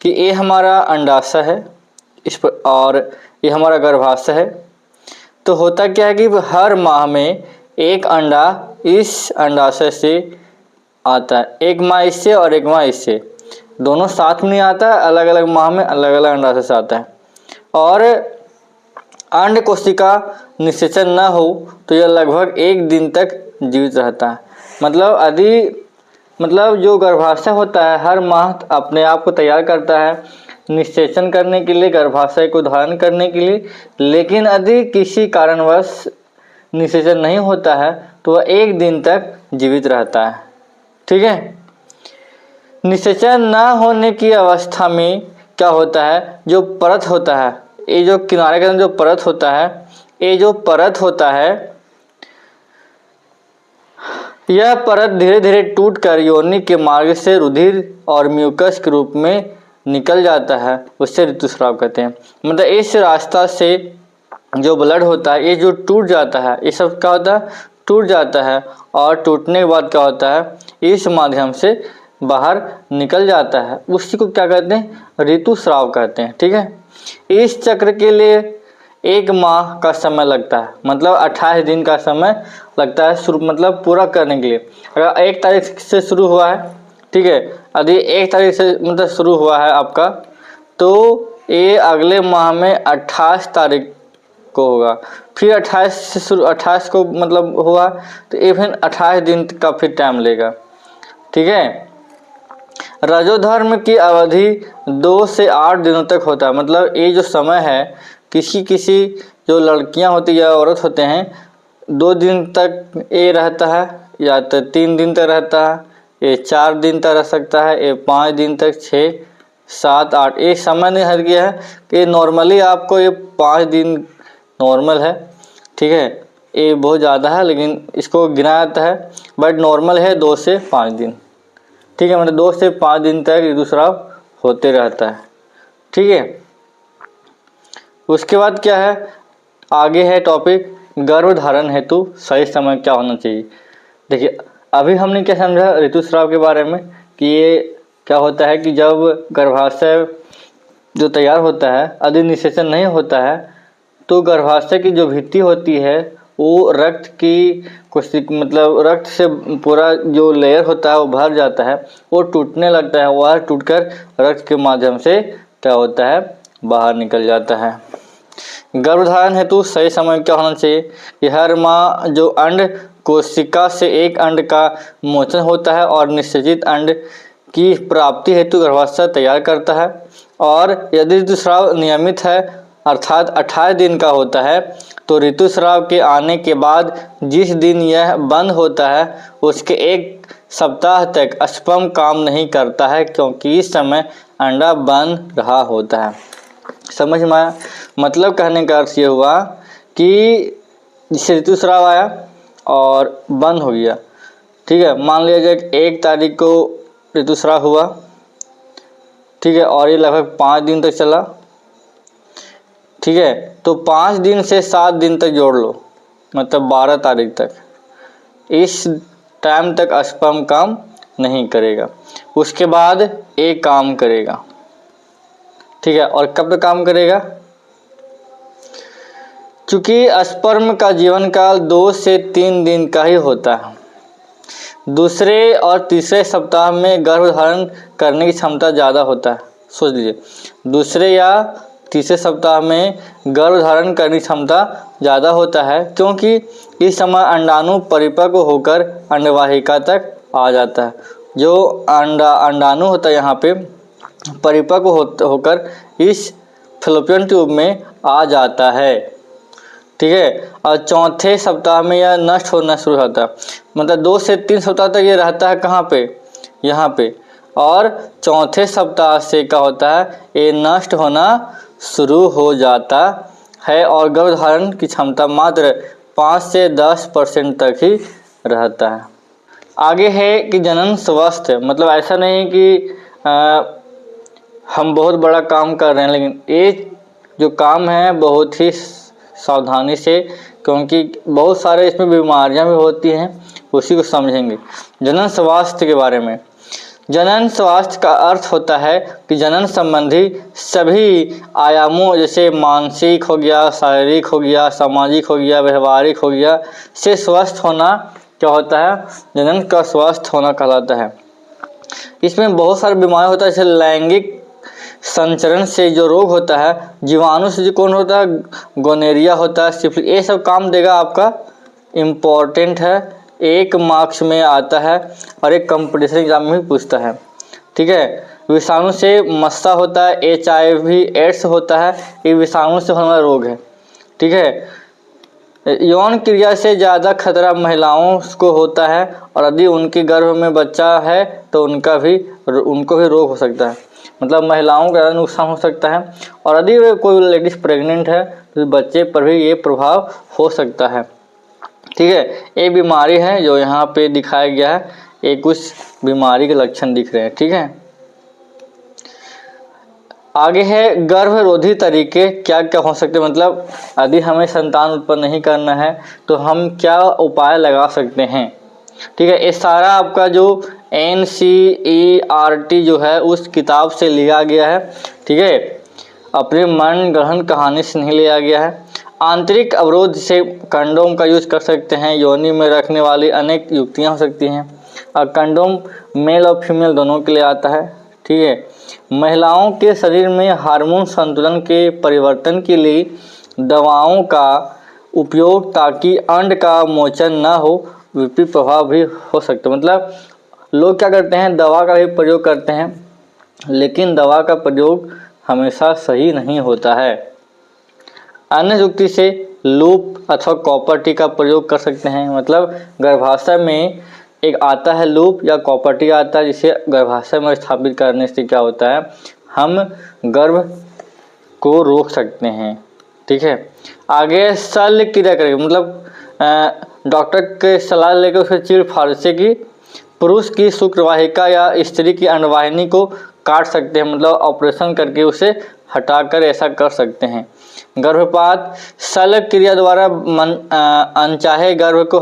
कि ये हमारा अंडाशय है इस पर और ये हमारा गर्भाशय है। तो होता क्या है कि हर माह में एक अंडा इस अंडाशय से आता है, एक माह इससे और एक माह इससे, दोनों साथ में नहीं आता है, अलग अलग माह में अलग अलग अंडाशय से आता है। और अंड कोशिका निषेचन न हो तो यह लगभग 1 दिन तक जीवित रहता है। मतलब जो गर्भाशय होता है हर माह अपने आप को तैयार करता है निषेचन करने के लिए, गर्भाशय को धारण करने के लिए, लेकिन यदि किसी कारणवश निषेचन नहीं होता है तो वह 1 दिन तक जीवित रहता है। ठीक है, निषेचन न होने की अवस्था में क्या होता है, जो परत होता है, ये जो किनारे का जो परत होता है, ये जो परत होता है यह परत धीरे धीरे टूटकर योनि के मार्ग से रुधिर और म्यूकस के रूप में निकल जाता है, उससे ऋतुस्राव कहते हैं। मतलब इस रास्ता से जो ब्लड होता है ये जो टूट जाता है, ये सब क्या होता है, टूट जाता है और टूटने के बाद क्या होता है, इस माध्यम से बाहर निकल जाता है, उसी को क्या कहते हैं, ऋतुस्राव कहते हैं। ठीक है, इस चक्र के लिए 1 माह का समय लगता है, मतलब 28 दिन का समय लगता है मतलब पूरा करने के लिए। अगर 1 तारीख से शुरू हुआ है, ठीक है, यदि 1 तारीख से मतलब शुरू हुआ है आपका, तो ये अगले माह में 28 तारीख को होगा, फिर 28 को मतलब हुआ तो ये फिर 28 दिन का फिर टाइम लेगा। ठीक है, रजोधर्म की अवधि 2 से 8 दिनों तक होता है। मतलब ये जो समय है किसी जो लड़कियां होती है या औरत होते हैं 2 दिन तक ये रहता है या तो 3 दिन तक रहता है, ये 4 दिन तक रह सकता है, ये 5 दिन तक, 6, 7, 8, ये समय नहीं हट गया है कि नॉर्मली आपको ये 5 दिन नॉर्मल है। ठीक है, ये बहुत ज़्यादा है लेकिन इसको गिना जाता है, बट नॉर्मल है 2 से 5 दिन। ठीक है, मतलब 2 से 5 दिन तक ऋतुस्राव होते रहता है। ठीक है, उसके बाद क्या है, आगे है टॉपिक गर्भधारण हेतु सही समय क्या होना चाहिए। देखिए अभी हमने क्या समझा ऋतुस्राव के बारे में कि ये क्या होता है कि जब गर्भाशय जो तैयार होता है यदि निषेचन नहीं होता है तो गर्भाशय की जो भित्ति होती है वो रक्त की मतलब रक्त से पूरा जो लेयर होता है वो भर जाता है, वो टूटने लगता है, वह टूटकर रक्त के माध्यम से क्या होता है, बाहर निकल जाता है। गर्भधारण हेतु सही समय क्या होना चाहिए कि हर माह जो अंड कोशिका से एक अंड का मोचन होता है और निषेचित अंड की प्राप्ति हेतु गर्भाशय तैयार करता है। और यदि ऋतुस्राव नियमित है अर्थात 18 दिन का होता है तो ऋतुस्राव के आने के बाद जिस दिन यह बंद होता है उसके एक सप्ताह तक स्पर्म काम नहीं करता है, क्योंकि इस समय अंडा बन रहा होता है। समझ में आया? मतलब कहने का अर्थ ये हुआ कि जिससे ऋतुस्राव आया और बंद हो गया, ठीक है, मान लिया जाए 1 तारीख को ऋतुस्राव हुआ, ठीक है, और ये लगभग 5 दिन तक चला, ठीक है, तो 5 दिन से 7 दिन तक जोड़ लो, मतलब 12 तारीख तक। इस टाइम तक स्पर्म काम नहीं करेगा, उसके बाद एक काम करेगा, ठीक है। और कब तक काम करेगा? चूंकि स्पर्म का जीवन काल 2 से 3 दिन का ही होता है। दूसरे और तीसरे सप्ताह में गर्भधारण करने की क्षमता ज़्यादा होता है। सोच लीजिए, दूसरे या तीसरे सप्ताह में गर्भधारण करने की क्षमता ज़्यादा होता है, क्योंकि इस समय अंडाणु परिपक्व होकर अंडवाहिका तक आ जाता है। जो अंडाणु होता है यहाँ पे परिपक्व होकर इस फैलोपियन ट्यूब में आ जाता है, ठीक है। और चौथे सप्ताह में यह नष्ट होना शुरू होता है, मतलब 2 से 3 सप्ताह तक ये रहता है कहाँ पे? यहाँ पे। और चौथे सप्ताह से क्या होता है? ये नष्ट होना शुरू हो जाता है और गर्भधारण की क्षमता मात्र 5 से 10% तक ही रहता है। आगे है कि जनन स्वास्थ्य, मतलब ऐसा नहीं कि हम बहुत बड़ा काम कर रहे हैं, लेकिन ये जो काम है बहुत ही सावधानी से, क्योंकि बहुत सारे इसमें बीमारियां भी होती हैं, उसी को समझेंगे। जनन स्वास्थ्य के बारे में, जनन स्वास्थ्य का अर्थ होता है कि जनन संबंधी सभी आयामों जैसे मानसिक हो गया, शारीरिक हो गया, सामाजिक हो गया, व्यवहारिक हो गया से स्वस्थ होना क्या होता है? जनन का स्वस्थ होना कहलाता है। इसमें बहुत सारे बीमारी होता है, जैसे लैंगिक संचरण से जो रोग होता है, जीवाणु से जो कौन होता है, गोनेरिया होता है, सिफिलिस, ये सब काम देगा आपका, इम्पोर्टेंट है, 1 मार्क्स में आता है और एक कंपटीशन एग्जाम में भी पूछता है, ठीक है। विषाणु से मस्सा होता है, HIV एड्स होता है, ये विषाणु से होने वाला रोग है, ठीक है। यौन क्रिया से ज़्यादा खतरा महिलाओं को होता है और यदि उनके गर्भ में बच्चा है तो उनको भी रोग हो सकता है, मतलब महिलाओं का नुकसान हो सकता है। और यदि कोई लेडीज प्रेग्नेंट है तो बच्चे पर भी ये प्रभाव हो सकता है, ठीक है। ये बीमारी है जो यहाँ पे दिखाया गया है, ये कुछ बीमारी के लक्षण दिख रहे हैं, ठीक है। आगे है गर्भरोधी तरीके क्या क्या हो सकते हैं, मतलब यदि हमें संतान उत्पन्न नहीं करना है तो हम क्या उपाय लगा सकते हैं, ठीक है। ये सारा आपका जो NCERT जो है उस किताब से लिया गया है, ठीक है, अपने मन गढ़ंत कहानी से नहीं लिया गया है। आंतरिक अवरोध से कंडोम का यूज कर सकते हैं, योनि में रखने वाली अनेक युक्तियां हो सकती हैं, और कंडोम मेल और फीमेल दोनों के लिए आता है, ठीक है। महिलाओं के शरीर में हार्मोन संतुलन के परिवर्तन के लिए दवाओं का उपयोग ताकि अंड का मोचन न हो, विपरीत प्रभाव भी हो सकता है। मतलब लोग क्या करते हैं, दवा का भी प्रयोग करते हैं, लेकिन दवा का प्रयोग हमेशा सही नहीं होता है। अन्य युक्ति से लूप अथवा कॉपर टी का प्रयोग कर सकते हैं, मतलब गर्भाशय में एक आता है लूप या कॉपर टी आता है, जिसे गर्भाशय में स्थापित करने से क्या होता है, हम गर्भ को रोक सकते हैं, ठीक है। आगे शल्य क्रिया करेंगे, मतलब डॉक्टर के सलाह लेकर उसे चीर फाड़ से कि पुरुष की शुक्रवाहिका या स्त्री की अंडवाहिनी को काट सकते हैं, मतलब ऑपरेशन करके उसे हटाकर ऐसा कर सकते हैं। गर्भपात शल्य क्रिया द्वारा अनचाहे गर्भ को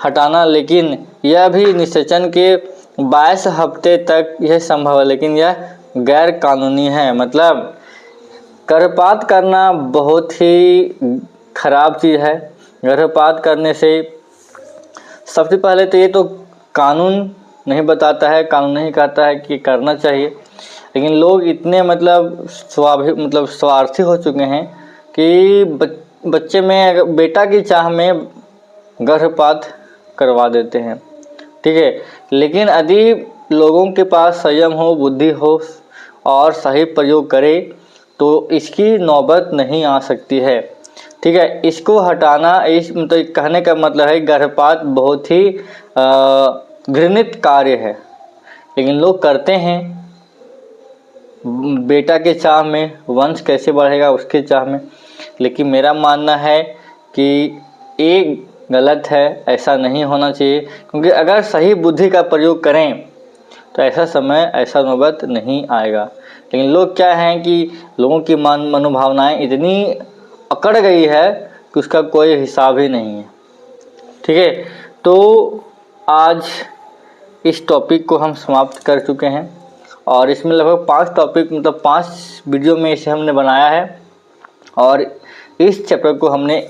हटाना, लेकिन यह भी निषेचन के 22 हफ्ते तक यह संभव है, लेकिन यह गैर कानूनी है। मतलब गर्भपात करना बहुत ही खराब चीज़ है। गर्भपात करने से सबसे पहले तो ये तो कानून नहीं बताता है, कानून नहीं कहता है कि करना चाहिए, लेकिन लोग इतने मतलब स्वार्थी हो चुके हैं कि बच्चे में बेटा की चाह में गर्भपात करवा देते हैं, ठीक है। लेकिन यदि लोगों के पास संयम हो, बुद्धि हो और सही प्रयोग करे तो इसकी नौबत नहीं आ सकती है, ठीक है। इसको हटाना, इस मतलब कहने का मतलब है गर्भपात बहुत ही घृणित कार्य है, लेकिन लोग करते हैं। बेटा के चाह में, वंश कैसे बढ़ेगा उसके चाह में। लेकिन मेरा मानना है कि ये गलत है, ऐसा नहीं होना चाहिए, क्योंकि अगर सही बुद्धि का प्रयोग करें तो ऐसा समय, ऐसा नौबत नहीं आएगा। लेकिन लोग क्या हैं कि लोगों की मनोभावनाएं इतनी अकड़ गई है कि उसका कोई हिसाब ही नहीं है, ठीक है। तो आज इस टॉपिक को हम समाप्त कर चुके हैं और इसमें लगभग 5 टॉपिक, मतलब 5 वीडियो में इसे हमने बनाया है और इस चैप्टर को हमने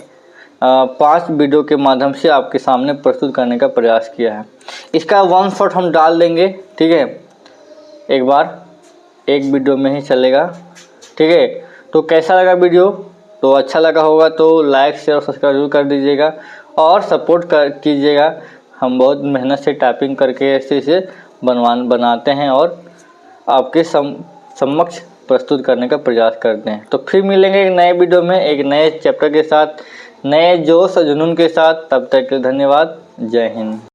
5 वीडियो के माध्यम से आपके सामने प्रस्तुत करने का प्रयास किया है। इसका 1 शॉट हम डाल देंगे, ठीक है, एक बार, एक वीडियो में ही चलेगा, ठीक है। तो कैसा लगा वीडियो? तो अच्छा लगा होगा तो लाइक, शेयर और सब्सक्राइब जरूर कर दीजिएगा और सपोर्ट कीजिएगा। हम बहुत मेहनत से टाइपिंग करके ऐसे बनाते हैं और आपके समक्ष प्रस्तुत करने का प्रयास करते हैं। तो फिर मिलेंगे एक नए वीडियो में, एक नए चैप्टर के साथ, नए जोश और जुनून के साथ। तब तक के लिए धन्यवाद। जय हिंद।